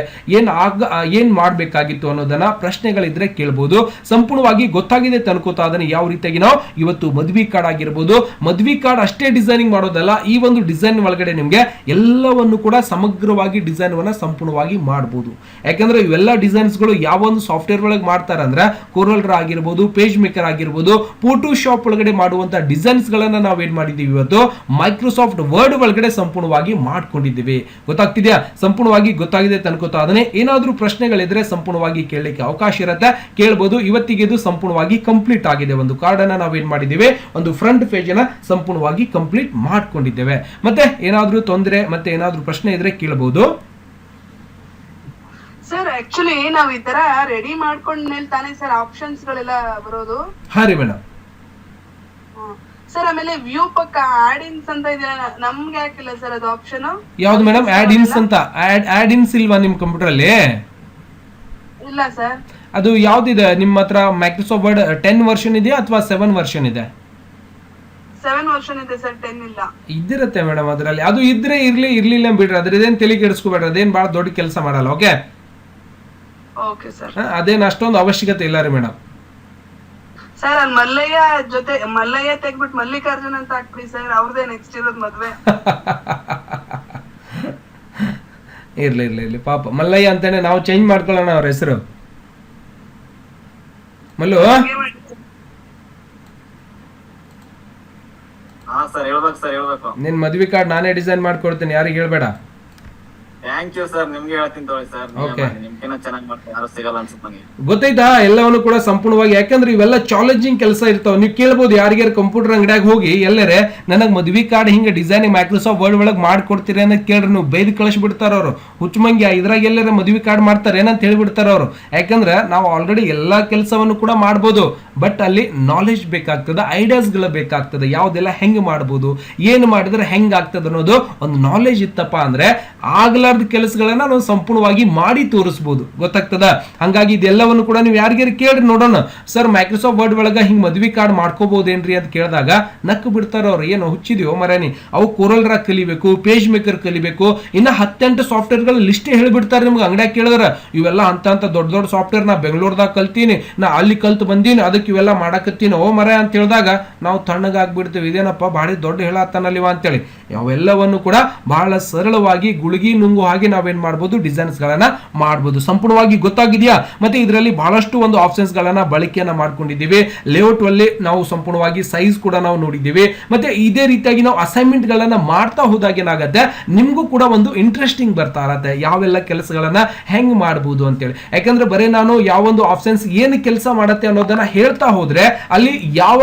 Speaker 1: ಏನ್ ಮಾಡ್ಬೇಕಾಗಿತ್ತು ಅನ್ನೋದನ್ನ ಪ್ರಶ್ನೆಗಳಿದ್ರೆ ಕೇಳಬಹುದು. ಸಂಪೂರ್ಣವಾಗಿ ಗೊತ್ತಾಗಿದೆ ಅನ್ಕೋತಾ ಅದನ್ನ ಯಾವ ರೀತಿಯಾಗಿ ನಾವು ಇವತ್ತು ಮದ್ವಿ ಕಾರ್ಡ್ ಆಗಿರ್ಬೋದು, ಮದ್ವಿ ಕಾರ್ಡ್ ಅಷ್ಟೇ ಡಿಸೈನಿಂಗ್ ಮಾಡೋದಲ್ಲ, ಈ ಒಂದು ಡಿಸೈನ್ ಒಳಗಡೆ ನಿಮ್ಗೆ ಎಲ್ಲವನ್ನು ಕೂಡ ಸಮಗ್ರವಾಗಿ ಡಿಸೈನ್ ವನ್ನ ಸಂಪೂರ್ಣವಾಗಿ ಮಾಡಬಹುದು. ಯಾಕಂದ್ರೆ ಇವೆಲ್ಲ ಡಿಸೈನ್ಸ್ ಗಳು ಯಾವ ಒಂದು ಸಾಫ್ಟ್ವೇರ್ ಒಳಗೆ ಮಾಡ್ತಾರೆ ಅಂದ್ರೆ ಕೋರಲ್ ಡ್ರಾ ಆಗಿರ್ಬೋದು, ಪೇಜ್ ಮೇಕರ್ ಆಗಿರ್ಬೋದು, ಫೋಟೋಶಾಪ್ ಒಳಗಡೆ ಮಾಡುವಂತ ಡಿಸೈನ್ಸ್ ಗಳನ್ನ ನಾವೇನ್ ಮಾಡಿದೀವಿ ಇವತ್ತು ಮೈಕ್ರೋಸಾಫ್ಟ್ ವರ್ಡ್ ಒಳಗಡೆ ಸಂಪೂರ್ಣವಾಗಿ ಮಾಡ್ಕೊಂಡಿದ್ದೀವಿ. ಗೊತ್ತಾಗ್ತಿದ್ಯಾ? ಸಂಪೂರ್ಣವಾಗಿ ಗೊತ್ತಾಗಿದೆ ಅನ್ಕೋತಾ ಅದನ್ನೇ. ಏನಾದ್ರೂ ಪ್ರಶ್ನೆಗಳಿದ್ರೆ ಸಂಪೂರ್ಣವಾಗಿ ಕೇಳಲಿಕ್ಕೆ ಅವಕಾಶ ಇರುತ್ತೆ, ಕೇಳಬಹುದು. ಇವತ್ತಿಗೆ ಇದು ಸಂಪೂರ್ಣವಾಗಿ ಕಂಪ್ಲೀಟ್ ಆಗಿದೆ. ಒಂದು ಕಾರ್ಡ್ ಅನ್ನ ನಾವೇನ್ ಮಾಡಿದ್ದೇವೆ, ಒಂದು ಫ್ರಂಟ್ ಪೇಜ್ ಅನ್ನ ಸಂಪೂರ್ಣವಾಗಿ ಕಂಪ್ಲೀಟ್ ಮಾಡ್ಕೊಂಡಿದ್ದೇವೆ. ಮತ್ತೆ ಏನಾದ್ರೂ ತೊಂದರೆ ಮತ್ತೆ ಏನಾದ್ರೂ ಪ್ರಶ್ನೆ ಇದ್ರೆ ಕೇಳಬಹುದು.
Speaker 2: ಸರ್ ಆಕ್ಚುಲಿ ನಾವು ಈ ತರ ರೆಡಿ ಮಾಡ್ಕೊಂಡ್ಮೇಲೆ ತಾನೇ ಸರ್ ಆಪ್ಷನ್ಸ್ ಗಳೆಲ್ಲ ಬರೋದು?
Speaker 1: ಹಾ ರೀ ಮೇಡಮ್.
Speaker 2: ಸರ್ ಆಮೇಲೆ ವ್ಯೂ ಪಕ್ಕ ಆಡ್ ಇನ್ಸ್ ಅಂತ ಇದೆ, ನಮ್ಗೆ ಯಾಕಿಲ್ಲ ಸರ್ ಅದು ಆಪ್ಷನ್?
Speaker 1: ಯಾವ್ದು ಮೇಡಮ್? ಆಡ್ ಇನ್ಸ್ ಅಂತ ಆಡ್ ಇನ್ಸ್ ಇಲ್ವಾ ನಿಮ್ ಕಂಪ್ಯೂಟರ್ ಅಲ್ಲಿ?
Speaker 2: ಇಲ್ಲ ಸರ್.
Speaker 1: ಅದು ಯಾವ್ದಿದೆ ನಿಮ್ಮ ಹತ್ರ? ಮೈಕ್ರೋಸಾಫ್ಟ್ ವರ್ಡ್ 10 ವರ್ಷನ್ ಇದೆಯಾ ಅಥವಾ 7 ವರ್ಷನ್ ಇದೆ?
Speaker 2: 7 ವರ್ಷನ್ ಇದೆ ಸರ್, 10 ಇಲ್ಲ.
Speaker 1: ಇದಿರುತ್ತೆ ಮೇಡಮ್ ಅದರಲ್ಲಿ. ಅದು ಇದ್ರೆ ಇರ್ಲಿಲ್ಲ ಬಿಡ್ರಿ, ಅದ್ರದೇನ್ ತಲೆ ಕೆಡಿಸ್ಕೋಬೇಡ್ರಿ, ಅದೇನ್ ಬಹಳ ದೊಡ್ಡ ಕೆಲಸ ಮಾಡಲ್ಲ. Okay
Speaker 2: okay sir.
Speaker 1: ಅದೇನ್ ಅಷ್ಟೊಂದು ಅವಶ್ಯಕತೆ ಇಲ್ಲ ರೀ ಮೇಡಮ್.
Speaker 2: ಸರ್ ಅಲ್ಲಿ ಮಲ್ಲಯ್ಯ ಜೊತೆ ಮಲ್ಲಯ್ಯ ತೆಗ್ಬಿಟ್ಟು ಮಲ್ಲಿಕಾರ್ಜುನ್ ಅಂತ ಹಾಕ್ಬಿಡಿ ಸರ್, ಅವ್ರದೇ ನೆಕ್ಸ್ಟ್ ಇರೋದ್ ಮದ್ವೆ.
Speaker 1: ಇರ್ಲಿ ಪಾಪ ಮಲ್ಲಯ್ಯ ಅಂತಾನೆ ನಾವು ಚೇಂಜ್ ಮಾಡ್ಕೊಳ್ಳೋಣ ಅವ್ರ ಹೆಸರು. ಮಲ್ಲು ನಿನ್ ಮದ್ವಿ ಕಾರ್ಡ್ ನಾನೇ ಡಿಸೈನ್ ಮಾಡ್ಕೊಡ್ತೀನಿ, ಯಾರಿಗೆ ಹೇಳ್ಬೇಡ.
Speaker 3: ಥ್ಯಾಂಕ್ ಯು ಸರ್, ನಿಮ್ಗೆ ಹೇಳ್ತೀನಿ ತಗೊಳ್ಳಿ ಸರ್. ನಿಮ್ಗಿನ್ನ ಚೆನ್ನಾಗಿ ಮಾಡ್ತಾರೆ, ಯಾರು ಸಿಗಲ್ಲ ಅನ್ಸುತ್ತೆ ನನಗೆ.
Speaker 1: ಗೊತ್ತಾಯ್ತಾ? ಎಲ್ಲವನ್ನು ಕೂಡ ಸಂಪೂರ್ಣವಾಗಿ, ಯಾಕಂದ್ರೆ ಇವೆಲ್ಲ ಚಾಲೆಂಜಿಂಗ್ ಕೆಲಸ ಇರ್ತಾವ. ನೀವು ಕೇಳ್ಬೋದು ಯಾರಿಗಾರು ಕಂಪ್ಯೂಟರ್ ಅಂಗಡಿಯಾಗ ಹೋಗಿ ಎಲ್ಲರೇ ನನಗ್ ಮದ್ವಿ ಕಾರ್ಡ್ ಹಿಂಗೆ ಡಿಸೈನಿಂಗ್ ಮೈಕ್ರೋಸಾಫ್ಟ್ ವರ್ಡ್ ಒಳಗೆ ಮಾಡ್ಕೊಡ್ತೀರಿ ಅಂತ ಕೇಳ್ರಿ, ನೀವು ಬೈದು ಕಳಿಸ್ಬಿಡ್ತಾರ ಅವರು. ಹುಚ್ಚುಮಂಗಿ ಇದ್ರಾಗ ಎಲ್ಲರ ಮದ್ವಿ ಕಾರ್ಡ್ ಮಾಡ್ತಾರೆ ಏನಂತ ಹೇಳ್ಬಿಡ್ತಾರ ಅವರು. ಯಾಕಂದ್ರೆ ನಾವು ಆಲ್ರೆಡಿ ಎಲ್ಲಾ ಕೆಲಸವನ್ನು ಕೂಡ ಮಾಡ್ಬೋದು, ಬಟ್ ಅಲ್ಲಿ ನಾಲೆಜ್ ಬೇಕಾಗ್ತದೆ, ಐಡಿಯಾಸ್ ಗಳು ಬೇಕಾಗ್ತದೆ, ಯಾವ್ದೆಲ್ಲ ಹೆಂಗ್ ಮಾಡ್ಬೋದು, ಏನ್ ಮಾಡಿದ್ರೆ ಹೆಂಗ್ ಆಗ್ತದೆ ಅನ್ನೋದು ಒಂದು ನಾಲೆಜ್ ಇತ್ತಪ್ಪ ಅಂದ್ರೆ ಆಗ್ಲಾರ್ದ ಕೆಲಸಗಳನ್ನ ನಾವು ಸಂಪೂರ್ಣವಾಗಿ ಮಾಡಿ ತೋರಿಸಬಹುದು. ಗೊತ್ತಾಗ್ತದ? ಹಂಗಾಗಿ ಇದೆಲ್ಲವನ್ನು ಕೂಡ ನೀವು ಯಾರಿಗಾರು ಕೇಳ್ರಿ ನೋಡೋಣ, ಸರ್ ಮೈಕ್ರೋಸಾಫ್ಟ್ ವರ್ಡ್ ಒಳಗ ಹಿಂಗ್ ಮದ್ವಿ ಕಾರ್ಡ್ ಮಾಡ್ಕೋಬಹುದೇನ್ರಿ ಅಂತ ಕೇಳಿದಾಗ ನಕ್ಕು ಬಿಡ್ತಾರ ಅವ್ರು. ಏನು ಹುಚ್ಚಿದ್ಯೋ ಮರೇನಿ, ಅವು ಕೋರಲ್ ಡ್ರಾ ಕಲಿಬೇಕು, ಪೇಜ್ ಮೇಕರ್ ಕಲಿಬೇಕು, ಇನ್ನ 18 ಸಾಫ್ಟ್ವೇರ್ ಗಳ ಲಿಸ್ಟ್ ಹೇಳ್ಬಿಡ್ತಾರೆ ನಿಮ್ಗೆ ಅಂಗಡಿಯಾಗ ಕೇಳಿದ್ರ. ಇವೆಲ್ಲ ಅಂತ ದೊಡ್ಡ ಸಾಫ್ಟ್ವೇರ್ ನಾ ಬೆಂಗಳೂರದಾಗ ಕಲ್ತೀನಿ, ನಾ ಅಲ್ಲಿ ಕಲ್ತು ಬಂದೀನಿ, ಅದಕ್ಕೆ ಇವೆಲ್ಲ ಮಾಡಕತ್ತೀನಿ ಓ ಮರ ಅಂತ ಹೇಳಿದಾಗ ನಾವು ತಣ್ಣಗಾಗ್ಬಿಡ್ತೀವಿ. ಇದೇನಪ್ಪ ಭಾಳ ದೊಡ್ಡ ಹೇಳತ್ತನಲ್ಲಿವ ಅಂತೇಳಿ. ಅವೆಲ್ಲವನ್ನು ಕೂಡ ಬಹಳ ಸರಳವಾಗಿ ಗುಳಿಗಿ ನುಂಗು ಹಾಗೆ ನಾವೇನ್ ಮಾಡಬಹುದು, ಡಿಸೈನ್ಸ್ ಗಳನ್ನ ಮಾಡಬಹುದು. ಸಂಪೂರ್ಣವಾಗಿ ಗೊತ್ತಾಗಿದೆಯಾ? ಮತ್ತೆ ಇದರಲ್ಲಿ ಬಹಳಷ್ಟು ಒಂದು ಆಪ್ಷನ್ಸ್ ಗಳನ್ನ ಬಳಕೆಯನ್ನ ಮಾಡ್ಕೊಂಡಿದ್ದೀವಿ. ಲೇಔಟ್ ಅಲ್ಲಿ ನಾವು ಸಂಪೂರ್ಣವಾಗಿ ಸೈಜ್ ಕೂಡ ನಾವು ನೋಡಿದ್ದೀವಿ. ಮತ್ತೆ ಇದೇ ರೀತಿಯಾಗಿ ನಾವು ಅಸೈನ್ಮೆಂಟ್ ಗಳನ್ನ ಮಾಡ್ತಾ ಹೋದಾಗ ಏನಾಗುತ್ತೆ, ನಿಮ್ಗೂ ಕೂಡ ಒಂದು ಇಂಟ್ರೆಸ್ಟಿಂಗ್ ಬರ್ತಾ ಇರತ್ತೆ, ಯಾವೆಲ್ಲ ಕೆಲಸಗಳನ್ನ ಹೆಂಗ್ ಮಾಡಬಹುದು ಅಂತೇಳಿ. ಯಾಕಂದ್ರೆ ಬರೀ ನಾನು ಯಾವೊಂದು ಆಪ್ಷನ್ಸ್ ಏನು ಕೆಲಸ ಮಾಡತ್ತೆ ಅನ್ನೋದನ್ನ ಹೇಳ್ತಾ ಹೋದ್ರೆ ಅಲ್ಲಿ ಯಾವ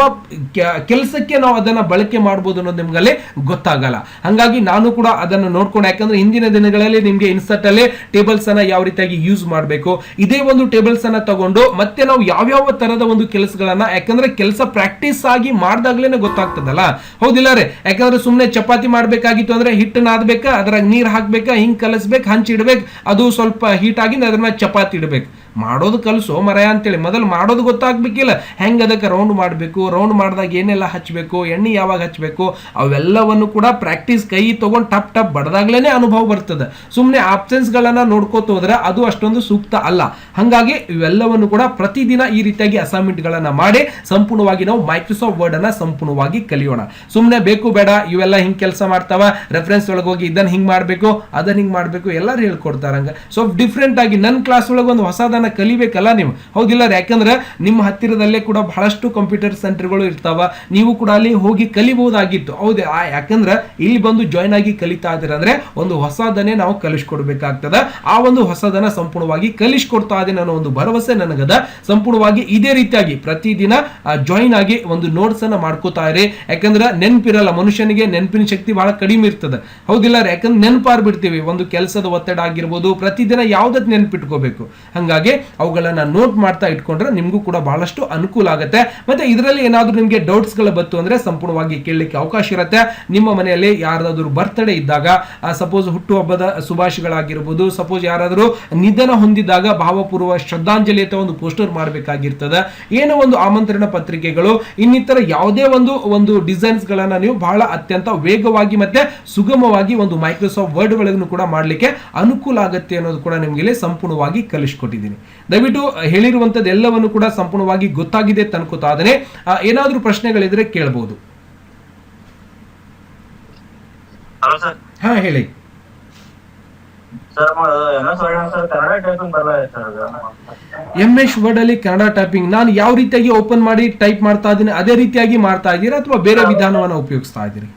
Speaker 1: ಕೆಲಸಕ್ಕೆ ನಾವು ಅದನ್ನ ಬಳಕೆ ಮಾಡಬಹುದು ಅನ್ನೋದು ನಿಮ್ಗಲ್ಲಿ ಗೊತ್ತಾಗಲ್ಲ. ಹಂಗಾಗಿ ನಾನು ಕೂಡ ಅದನ್ನು ನೋಡ್ಕೊಂಡು, ಯಾಕಂದ್ರೆ ಹಿಂದಿನ ದಿನಗಳಲ್ಲಿ ನಿಮ್ಗೆ ಇನ್ಸರ್ಟ್ ಅಲ್ಲಿ ಟೇಬಲ್ಸ್ ಅನ್ನ ಯಾವ ರೀತಿಯಾಗಿ ಯೂಸ್ ಮಾಡಬೇಕು, ಇದೇ ಒಂದು ಟೇಬಲ್ಸ್ ಅನ್ನ ತಗೊಂಡು ಮತ್ತೆ ನಾವು ಯಾವ್ಯಾವ ತರದ ಒಂದು ಕೆಲಸಗಳನ್ನ, ಯಾಕಂದ್ರೆ ಕೆಲಸ ಪ್ರಾಕ್ಟೀಸ್ ಆಗಿ ಮಾಡ್ದಾಗ್ಲೇನೆ ಗೊತ್ತಾಗ್ತದಲ್ಲ, ಹೌದಿಲ್ಲ ರೀ? ಯಾಕಂದ್ರೆ ಸುಮ್ನೆ ಚಪಾತಿ ಮಾಡ್ಬೇಕಾಗಿತ್ತು ಅಂದ್ರೆ ಹಿಟ್ಟು ನಾದ್ಬೇಕಾ, ಅದ್ರಾಗ ನೀರ್ ಹಾಕ್ಬೇಕಾ, ಹಿಂಗ್ ಕಲಸ್ಬೇಕು, ಹಂಚಿಡ್ಬೇಕು, ಅದು ಸ್ವಲ್ಪ ಹೀಟ್ ಆಗಿ ಅದ್ರ ಮೇಲೆ ಚಪಾತಿ ಇಡ್ಬೇಕು. ಮಾಡೋದು ಕಲಿಸೋ ಮರ ಅಂತೇಳಿ ಮೊದಲು ಮಾಡೋದು ಗೊತ್ತಾಗ್ಬೇಕಿಲ್ಲ, ಹೆಂಗೆ ಅದಕ್ಕೆ ರೌಂಡ್ ಮಾಡಬೇಕು, ರೌಂಡ್ ಮಾಡಿದಾಗ ಏನೆಲ್ಲ ಹಚ್ಚಬೇಕು, ಎಣ್ಣೆ ಯಾವಾಗ ಹಚ್ಚಬೇಕು, ಅವೆಲ್ಲವನ್ನು ಕೂಡ ಪ್ರಾಕ್ಟೀಸ್ ಕೈ ತಗೊಂಡು ಟಪ್ ಟಪ್ ಬಡ್ದಾಗ್ಲೇನೆ ಅನುಭವ ಬರ್ತದೆ. ಸುಮ್ಮನೆ ಆಪ್ಷನ್ಸ್ಗಳನ್ನು ನೋಡ್ಕೋತ ಹೋದ್ರೆ ಅದು ಅಷ್ಟೊಂದು ಸೂಕ್ತ ಅಲ್ಲ. ಹಾಗಾಗಿ ಇವೆಲ್ಲವನ್ನು ಕೂಡ ಪ್ರತಿದಿನ ಈ ರೀತಿಯಾಗಿ ಅಸೈನ್ಮೆಂಟ್ಗಳನ್ನು ಮಾಡಿ ಸಂಪೂರ್ಣವಾಗಿ ನಾವು ಮೈಕ್ರೋಸಾಫ್ಟ್ ವರ್ಡ್ ಅನ್ನ ಸಂಪೂರ್ಣವಾಗಿ ಕಲಿಯೋಣ. ಸುಮ್ಮನೆ ಬೇಕು ಬೇಡ ಇವೆಲ್ಲ ಹಿಂಗೆ ಕೆಲಸ ಮಾಡ್ತಾವ, ರೆಫರೆನ್ಸ್ ಒಳಗೆ ಹೋಗಿ ಇದನ್ನ ಹಿಂಗೆ ಮಾಡಬೇಕು ಅದನ್ನ ಹಿಂಗೆ ಮಾಡಬೇಕು ಎಲ್ಲರೂ ಹೇಳ್ಕೊಡ್ತಾರಂಗ. ಸೊ ಡಿಫ್ರೆಂಟ್ ಆಗಿ ನನ್ನ ಕ್ಲಾಸ್ ಒಳಗೆ ಒಂದು ಹೊಸದನ್ನ ಕಲಿಬೇಕಲ್ಲ ನೀವು, ಹೌದಿಲ್ಲ? ಯಾಕಂದ್ರೆ ನಿಮ್ಮ ಹತ್ತಿರದಲ್ಲೇ ಕೂಡ ಬಹಳಷ್ಟು ಕಂಪ್ಯೂಟರ್ ಸೆಂಟರ್ಗಳು ಇರ್ತಾವ, ನೀವು ಕೂಡ ಅಲ್ಲಿ ಹೋಗಿ ಕಲಿಬಹುದಾಗಿತ್ತು. ಹೌದು, ಯಾಕಂದ್ರೆ ಇಲ್ಲಿ ಬಂದು ಜಾಯ್ನ್ ಆಗಿ ಕಲಿತಾ ಇದ್ದೀರ ಅಂದ್ರೆ ಒಂದು ಹೊಸದನ್ನೇ ನಾವು ಕಲಿಸ್ಕೊಡ್ಬೇಕಾಗ್ತದೆ. ಆ ಒಂದು ಹೊಸದನ್ನ ಸಂಪೂರ್ಣವಾಗಿ ಕಲಿಸ್ಕೊಡ್ತಾ ಇದ್ದೀನಿ ಅನ್ನೋ ಒಂದು ಭರವಸೆ ನನಗದ. ಸಂಪೂರ್ಣವಾಗಿ ಇದೇ ರೀತಿಯಾಗಿ ಪ್ರತಿದಿನ ಜಾಯಿನ್ ಆಗಿ ಒಂದು ನೋಟ್ಸ್ ಅನ್ನ ಮಾಡ್ಕೋತಾ ಇರಿ. ಯಾಕಂದ್ರೆ ನೆನಪಿರಲ್ಲ, ಮನುಷ್ಯನಿಗೆ ನೆನಪಿನ ಶಕ್ತಿ ಬಹಳ ಕಡಿಮೆ ಇರ್ತದೆ, ಹೌದಿಲ್ಲ? ಯಾಕಂದ್ರೆ ನೆನಪಾರ್ ಬಿಡ್ತೀವಿ, ಒಂದು ಕೆಲಸದ ಒತ್ತಡ ಆಗಿರ್ಬೋದು, ಪ್ರತಿದಿನ ಯಾವ್ದಕ್ಕೆ ನೆನಪಿಟ್ಕೋಬೇಕು. ಹಾಗಾಗಿ ಅವುಗಳನ್ನ ನೋಟ್ ಮಾಡ್ತಾ ಇಟ್ಕೊಂಡ್ರೆ ನಿಮ್ಗೂ ಕೂಡ ಬಹಳಷ್ಟು ಅನುಕೂಲ ಆಗುತ್ತೆ. ಮತ್ತೆ ಇದರಲ್ಲಿ ಏನಾದ್ರೂ ನಿಮ್ಗೆ ಡೌಟ್ಸ್ ಗಳು ಬಂತು ಅಂದ್ರೆ ಸಂಪೂರ್ಣವಾಗಿ ಕೇಳಲಿಕ್ಕೆ ಅವಕಾಶ ಇರುತ್ತೆ. ನಿಮ್ಮ ಮನೆಯಲ್ಲಿ ಯಾರಾದ್ರೂ ಬರ್ತ್ಡೇ ಇದ್ದಾಗ, ಸಪೋಸ್ ಹುಟ್ಟುಹಬ್ಬದ ಶುಭಾಶಯಗಳಾಗಿರ್ಬೋದು, ಸಪೋಸ್ ಯಾರಾದ್ರೂ ನಿಧನ ಹೊಂದಿದಾಗ ಭಾವಪೂರ್ವ ಶ್ರದ್ಧಾಂಜಲಿ ಅಂತ ಒಂದು ಪೋಸ್ಟರ್ ಮಾಡಬೇಕಾಗಿರ್ತದೆ, ಏನೋ ಒಂದು ಆಮಂತ್ರಣ ಪತ್ರಿಕೆಗಳು, ಇನ್ನಿತರ ಯಾವುದೇ ಒಂದು ಡಿಸೈನ್ಸ್ ಗಳನ್ನ ನೀವು ಬಹಳ ಅತ್ಯಂತ ವೇಗವಾಗಿ ಮತ್ತೆ ಸುಗಮವಾಗಿ ಒಂದು ಮೈಕ್ರೋಸಾಫ್ಟ್ ವರ್ಡ್ ಒಳಗೂ ಕೂಡ ಮಾಡಲಿಕ್ಕೆ ಅನುಕೂಲ ಆಗುತ್ತೆ ಅನ್ನೋದು ಕೂಡ ನಿಮ್ಗೆ ಇಲ್ಲಿ ಸಂಪೂರ್ಣವಾಗಿ ಕಲಿಸ್ಕೊಟ್ಟಿದ್ದೀನಿ. ದಯವಿಟ್ಟು ಹೇಳಿರುವಂತದ್ದು ಎಲ್ಲವನ್ನು ಕೂಡ ಸಂಪೂರ್ಣವಾಗಿ ಗೊತ್ತಾಗಿದೆ ತನ್ಕೋತಾ ಇದ್ದೇನೆ. ಏನಾದ್ರೂ ಪ್ರಶ್ನೆಗಳಿದ್ರೆ ಕೇಳಬಹುದು. ಹಾ ಹೇಳಿ. MS ವರ್ಡ್ ಅಲ್ಲಿ ಕನ್ನಡ ಟೈಪಿಂಗ್ ನಾನು ಯಾವ ರೀತಿಯಾಗಿ ಓಪನ್ ಮಾಡಿ ಟೈಪ್ ಮಾಡ್ತಾ ಇದ್ದೀನಿ ಅದೇ ರೀತಿಯಾಗಿ ಮಾಡ್ತಾ ಇದ್ದೀರಾ ಅಥವಾ ಬೇರೆ ವಿಧಾನವನ್ನ ಉಪಯೋಗಿಸ್ತಾ ಇದ್ದೀರಿ?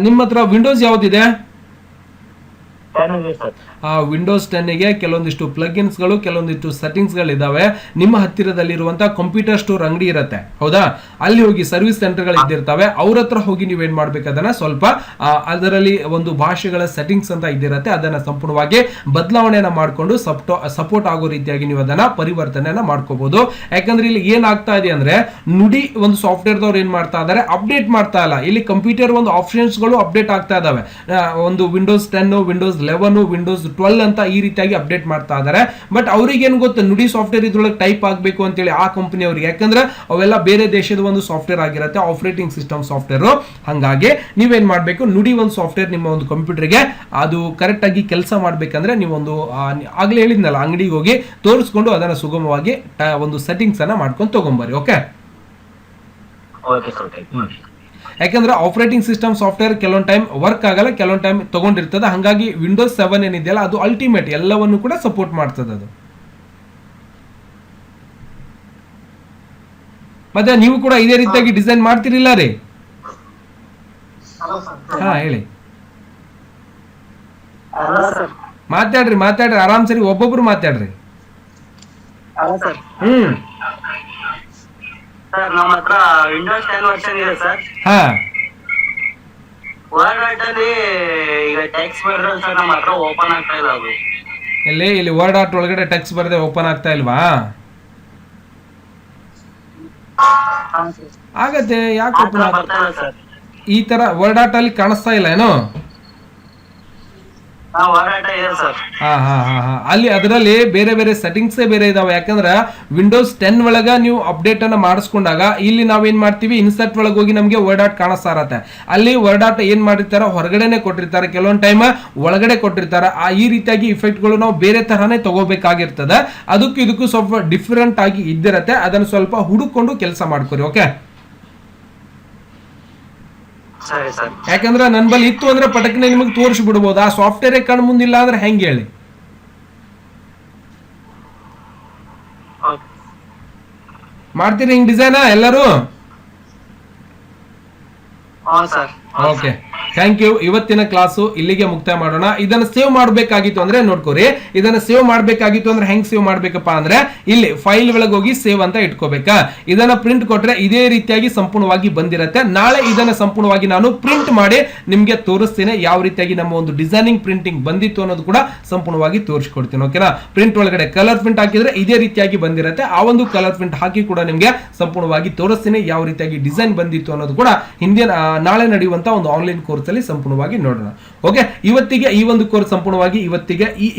Speaker 1: ನಿಮ್ಮ ಹತ್ರ ವಿಂಡೋಸ್ ಯಾವ್ದಿದೆ? ವಿಂಡೋಸ್ 10 ಗೆ ಕೆಲವೊಂದಿಷ್ಟು ಪ್ಲಗ್ಇನ್ಸ್ಗಳು, ಕೆಲವೊಂದಿಷ್ಟು ಸೆಟ್ಟಿಂಗ್ಸ್ಗಳು ಇದಾವೆ. ನಿಮ್ಮ ಹತ್ತಿರದಲ್ಲಿರುವಂತಹ ಕಂಪ್ಯೂಟರ್ ಸ್ಟೋರ್ ಅಂಗಡಿ ಇರುತ್ತೆ, ಹೌದಾ? ಅಲ್ಲಿ ಹೋಗಿ ಸರ್ವಿಸ್ ಸೆಂಟರ್ಗಳು ಇದ್ದಿರ್ತವೆ, ಅವ್ರ ಹತ್ರ ಹೋಗಿ ನೀವೇನ್ ಮಾಡ್ಬೇಕು, ಅದನ್ನ ಸ್ವಲ್ಪ ಅದರಲ್ಲಿ ಒಂದು ಭಾಷೆಗಳ ಸೆಟ್ಟಿಂಗ್ಸ್ ಅಂತ ಇದ್ದಿರತ್ತೆ, ಅದನ್ನ ಸಂಪೂರ್ಣವಾಗಿ ಬದಲಾವಣೆಯನ್ನ ಮಾಡ್ಕೊಂಡು ಸಪೋರ್ಟ್ ಆಗೋ ರೀತಿಯಾಗಿ ನೀವು ಅದನ್ನ ಪರಿವರ್ತನೆಯನ್ನ ಮಾಡ್ಕೋಬಹುದು. ಯಾಕಂದ್ರೆ ಇಲ್ಲಿ ಏನಾಗ್ತಾ ಇದೆ ಅಂದ್ರೆ ನುಡಿ ಒಂದು ಸಾಫ್ಟ್ವೇರ್ ದವ್ರು ಏನ್ ಮಾಡ್ತಾ ಇದಾರೆ, ಅಪ್ಡೇಟ್ ಮಾಡ್ತಾ ಇಲ್ಲ. ಇಲ್ಲಿ ಕಂಪ್ಯೂಟರ್ ಒಂದು ಆಪ್ಷನ್ಸ್ ಗಳು ಅಪ್ಡೇಟ್ ಆಗ್ತಾ ಇದಾವೆ. ಒಂದು ವಿಂಡೋಸ್ 10, ವಿಂಡೋಸ್ 11, ವಿಂಡೋಸ್ 12 ಅಂತ ಈ ರೀತಿಯಾಗಿ ಅಪ್ಡೇಟ್ ಮಾಡ್ತಾ ಇದ್ದಾರೆ. ಬಟ್ ಅವ್ರಿಗೆ ಏನ್ ಗೊತ್ತ, ನುಡಿ ಸಾಫ್ಟ್ವೇರ್ ಇದ್ರೊಳಗೆ ಟೈಪ್ ಆಗಬೇಕು ಅಂತೇಳಿ ಆ ಕಂಪನಿ ಅವ್ರಿಗೆ, ಯಾಕಂದ್ರೆ ಅವೆಲ್ಲ ಬೇರೆ ದೇಶದ ಒಂದು ಸಾಫ್ಟ್ವೇರ್ ಆಗಿರುತ್ತೆ, ಆಪರೇಟಿಂಗ್ ಸಿಸ್ಟಮ್ ಸಾಫ್ಟ್ವೇರ್. ಹಾಗಾಗಿ ನೀವೇನ್ ಮಾಡ್ಬೇಕು, ನುಡಿ ಒಂದು ಸಾಫ್ಟ್ವೇರ್ ನಿಮ್ಮ ಒಂದು ಕಂಪ್ಯೂಟರ್ಗೆ ಅದು ಕರೆಕ್ಟ್ ಆಗಿ ಕೆಲಸ ಮಾಡ್ಬೇಕಂದ್ರೆ ನೀವು ಒಂದು ಆಗ್ಲೇ ಹೇಳಿದ್ನಲ್ಲ, ಅಂಗಡಿಗೆ ಹೋಗಿ ತೋರಿಸ್ಕೊಂಡು ಅದನ್ನ ಸುಗಮವಾಗಿ ಒಂದು ಸೆಟ್ಟಿಂಗ್ಸ್ ಅನ್ನ ಮಾಡ್ಕೊಂಡು ತಗೊಂಬರ್ರಿ. ಓಕೆ, ಯಾಕಂದ್ರೆ ಆಪರೇಟಿಂಗ್ ಸಿಸ್ಟಮ್ ಸಾಫ್ಟ್ವೇರ್ ಕೆಲವೊಂದು ಟೈಮ್ ವರ್ಕ್ ಆಗಲ್ಲ, ಕೆಲವೊಂದು ಟೈಮ್ ತಗೊಂಡಿರ್ತದೆ. ಹಾಗಾಗಿ ವಿಂಡೋಸ್ 7 ಏನಿದೆಯಲ್ಲ ಅದು ಅಲ್ಟಿಮೇಟ್ ಎಲ್ಲವನ್ನು ಕೂಡ ಸಪೋರ್ಟ್ ಮಾಡ್ತದೆ ಅದು. ಮತ್ತೆ ನೀವು ಕೂಡ ಇದೇ ರೀತಿಯಾಗಿ ಡಿಸೈನ್ ಮಾಡ್ತಿರಿಲ್ಲ ರೀ? ಹಾ ಹೇಳಿ. ಮಾತಾಡ್ರಿ ಆರಾಮ್ ಸರಿ, ಒಬ್ಬೊಬ್ರು ಮಾತಾಡ್ರಿ.
Speaker 4: ಸರ್ ನಮ್ಮ ಹತ್ರ ವಿಂಡೋಸ್ 10 ವರ್ಷನ್ ಇದೆ ಸರ್.
Speaker 1: ಹಾ,
Speaker 4: ವರ್ಡ್ ಆರ್ಟ್ ಅಲ್ಲಿ ಈಗ ಟೆಕ್ಸ್ಟ್ ಬರೆದ್ರೆ ಸರ್ ನಮ್ಮ ಹತ್ರ ಓಪನ್ ಆಗ್ತಾ ಇಲ್ಲ ಅದು.
Speaker 1: ಇಲ್ಲಿ ವರ್ಡ್ ಆರ್ಟ್ ಒಳಗಡೆ ಟೆಕ್ಸ್ಟ್ ಬರದೆ ಓಪನ್ ಆಗ್ತಾ ಇಲ್ವಾ? ಆಗತ್ತೆ, ಯಾಕೆ ಓಪನ್
Speaker 4: ಬರ್ತಾ ಇಲ್ಲ ಸರ್.
Speaker 1: ಈ ತರ ವರ್ಡ್ ಆರ್ಟ್ ಅಲ್ಲಿ ಕಾಣಿಸ್ತಾ ಇಲ್ಲ ಏನೋ? ಅಲ್ಲಿ ಅದರಲ್ಲಿ ಬೇರೆ ಬೇರೆ ಸೆಟ್ಟಿಂಗ್ಸ್ ಬೇರೆ ಇದಾವೆ. ಯಾಕಂದ್ರೆ ವಿಂಡೋಸ್ 10 ಒಳಗ ನೀವು ಅಪ್ಡೇಟ್ ಅನ್ನ ಮಾಡಿಸ್ಕೊಂಡಾಗ ಇಲ್ಲಿ ನಾವೇನ್ ಮಾಡ್ತೀವಿ, ಇನ್ಸರ್ಟ್ ಒಳಗೆ ಹೋಗಿ ನಮಗೆ ವರ್ಡ್ ಆರ್ಟ್ ಕಾಣಿಸ್ತಾ ಇರತ್ತೆ. ಅಲ್ಲಿ ವರ್ಡ್ ಆರ್ಟ್ ಏನ್ ಮಾಡಿರ್ತಾರ, ಹೊರಗಡೆನೆ ಕೊಟ್ಟಿರ್ತಾರೆ, ಕೆಲವೊಂದು ಟೈಮ್ ಒಳಗಡೆ ಕೊಟ್ಟಿರ್ತಾರೆ. ಈ ರೀತಿಯಾಗಿ ಇಫೆಕ್ಟ್ ಗಳು ನಾವು ಬೇರೆ ತರನೇ ತಗೋಬೇಕಾಗಿರ್ತದೆ. ಅದಕ್ಕೂ ಇದಕ್ಕೂ ಸ್ವಲ್ಪ ಡಿಫ್ರೆಂಟ್ ಆಗಿ ಇದ್ದಿರತ್ತೆ. ಅದನ್ನ ಸ್ವಲ್ಪ ಹುಡುಕೊಂಡು ಕೆಲಸ ಮಾಡ್ಕೊರಿ. ಓಕೆ, ಯಾಕಂದ್ರೆ ನನ್ ಬಳಿ ಇತ್ತು ಅಂದ್ರೆ ಪಟಕ್ನೆ ನಿಮಗೆ ತೋರಿಸಿ ಬಿಡ್ಬೋದು. ಆ ಸಾಫ್ಟ್ವೇರ್ ಕಣ್ ಮುಂದಿಲ್ಲ ಅಂದ್ರೆ ಹೆಂಗೆ ಹೇಳಿ? ಮಾಡ್ತೀರಿ ಹಿಂಗ್ ಡಿಸೈನ್ ಎಲ್ಲರೂ? Okay, thank you. ಇವತ್ತಿನ ಕ್ಲಾಸು ಇಲ್ಲಿಗೆ ಮುಕ್ತಾಯ ಮಾಡೋಣ. ಇದನ್ನ ಸೇವ್ ಮಾಡಬೇಕಾಗಿತ್ತು ಅಂದ್ರೆ ನೋಡ್ಕೋರಿ, ಇದನ್ನ ಸೇವ್ ಮಾಡಬೇಕಾಗಿತ್ತು ಅಂದ್ರೆ ಹೆಂಗ್ ಸೇವ್ ಮಾಡ್ಬೇಕಪ್ಪ ಅಂದ್ರೆ ಇಲ್ಲಿ ಫೈಲ್ ಒಳಗೆ ಹೋಗಿ ಸೇವ್ ಅಂತ ಇಟ್ಕೋಬೇಕಾ. ಇದನ್ನ ಪ್ರಿಂಟ್ ಕೊಟ್ರೆ ಇದೇ ರೀತಿಯಾಗಿ ಸಂಪೂರ್ಣವಾಗಿ ಬಂದಿರತ್ತೆ. ನಾಳೆ ಇದನ್ನ ಸಂಪೂರ್ಣವಾಗಿ ನಾನು ಪ್ರಿಂಟ್ ಮಾಡಿ ನಿಮ್ಗೆ ತೋರಿಸ್ತೇನೆ, ಯಾವ ರೀತಿಯಾಗಿ ನಮ್ಮ ಒಂದು ಡಿಸೈನಿಂಗ್ ಪ್ರಿಂಟಿಂಗ್ ಬಂದಿತ್ತು ಅನ್ನೋದು ಕೂಡ ಸಂಪೂರ್ಣವಾಗಿ ತೋರಿಸ್ಕೊಡ್ತೀನಿ. ಓಕೆನಾ? ಪ್ರಿಂಟ್ ಒಳಗಡೆ ಕಲರ್ ಪ್ರಿಂಟ್ ಹಾಕಿದ್ರೆ ಇದೇ ರೀತಿಯಾಗಿ ಬಂದಿರತ್ತೆ. ಆ ಒಂದು ಕಲರ್ ಪ್ರಿಂಟ್ ಹಾಕಿ ಕೂಡ ನಿಮ್ಗೆ ಸಂಪೂರ್ಣವಾಗಿ ತೋರಿಸ್ತೀನಿ ಯಾವ ರೀತಿಯಾಗಿ ಡಿಸೈನ್ ಬಂದಿತ್ತು ಅನ್ನೋದು ಕೂಡ ಹಿಂದಿನ ನಾಳೆ ನಡೆಯುವಂತ ಒಂದು ಆನ್ಲೈನ್ ಕೋರ್ಸ್ ಅಲ್ಲಿ ಸಂಪೂರ್ಣವಾಗಿ ನೋಡೋಣ. ಓಕೆ, ಇವತ್ತಿಗೆ ಈ ಒಂದು ಕೋರ್ಸ್ ಸಂಪೂರ್ಣವಾಗಿ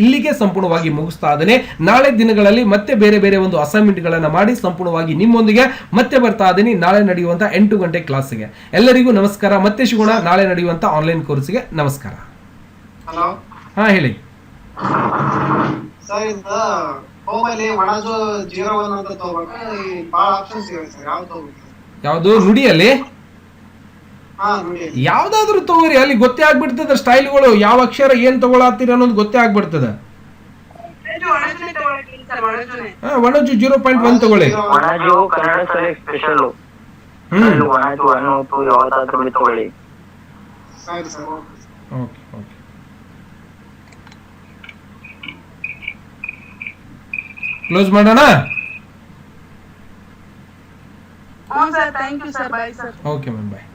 Speaker 1: ಇಲ್ಲಿಗೆ ಸಂಪೂರ್ಣವಾಗಿ ಮುಗಿಸ್ತಾ ಇದ್ದೇನೆ. ನಾಳೆ ದಿನಗಳಲ್ಲಿ ಮತ್ತೆ ಬೇರೆ ಬೇರೆ ಒಂದು ಅಸೈನ್ಮೆಂಟ್ ಗಳನ್ನ ಮಾಡಿ ಸಂಪೂರ್ಣವಾಗಿ ನಿಮ್ಮೊಂದಿಗೆ ಮತ್ತೆ ಬರ್ತಾ ಇದ್ದೀನಿ ನಾಳೆ ನಡೆಯುವಂತ 8 ಗಂಟೆ ಕ್ಲಾಸ್ಗೆ. ಎಲ್ಲರಿಗೂ ನಮಸ್ಕಾರ. ಮತ್ತೆ ಸಿಗೋಣ ನಾಳೆ ನಡೆಯುವಂತ ಆನ್ಲೈನ್ ಕೋರ್ಸ್ಗೆ. ನಮಸ್ಕಾರ.
Speaker 5: ಹಲೋ,
Speaker 1: ಹಾ ಹೇಳಿ
Speaker 5: ಸರ್. ಇದು ಹೋಮಲ್ಲಿ ಒಣಜು 01 ಅಂತ ತಗೋಬೇಕು. ಭಾಳ ಆಪ್ಷನ್ಸ್ ಇವೆ ಸರ್, ಯಾವ್ದು ತಗೋಬೇಕು?
Speaker 1: ಯಾವ್ದು ನುಡಿಯಲ್ಲಿ
Speaker 5: ಹಾ, ನೋಡಿ.
Speaker 1: ಯಾವ್ದಾದ್ರು ತಗೋರಿ, ಅಲ್ಲಿ ಗೊತ್ತೇ ಆಗ್ಬಿಡ್ತದ ಸ್ಟೈಲ್ಗಳು, ಯಾವ ಅಕ್ಷರ ಏನ್ ತಗೊಳತ್ತೀರ ಅನ್ನೋದು ಗೊತ್ತೇ ಆಗ್ಬಿಡ್ತದ. ಒಣಜು 0.1 ತಗೊಳ್ಳಿ.
Speaker 4: ಒಣಜು ಕನ್ನಡ ಸೆಲೆಕ್ಟ್ ಸ್ಪೆಷಲ್ ಒಣಜು ಅನ್ನೋದು ಯಾವ್ದಾದ್ರು ತಗೊಳ್ಳಿ.
Speaker 5: ಸರಿ ಸರ್,
Speaker 1: ಓಕೆ ಓಕೆ. ಕ್ಲೋಸ್ ಮಾಡೋಣ.
Speaker 2: ಹ್ಞೂ sir, thank you sir, bye sir.
Speaker 1: Okay ma'am, bye.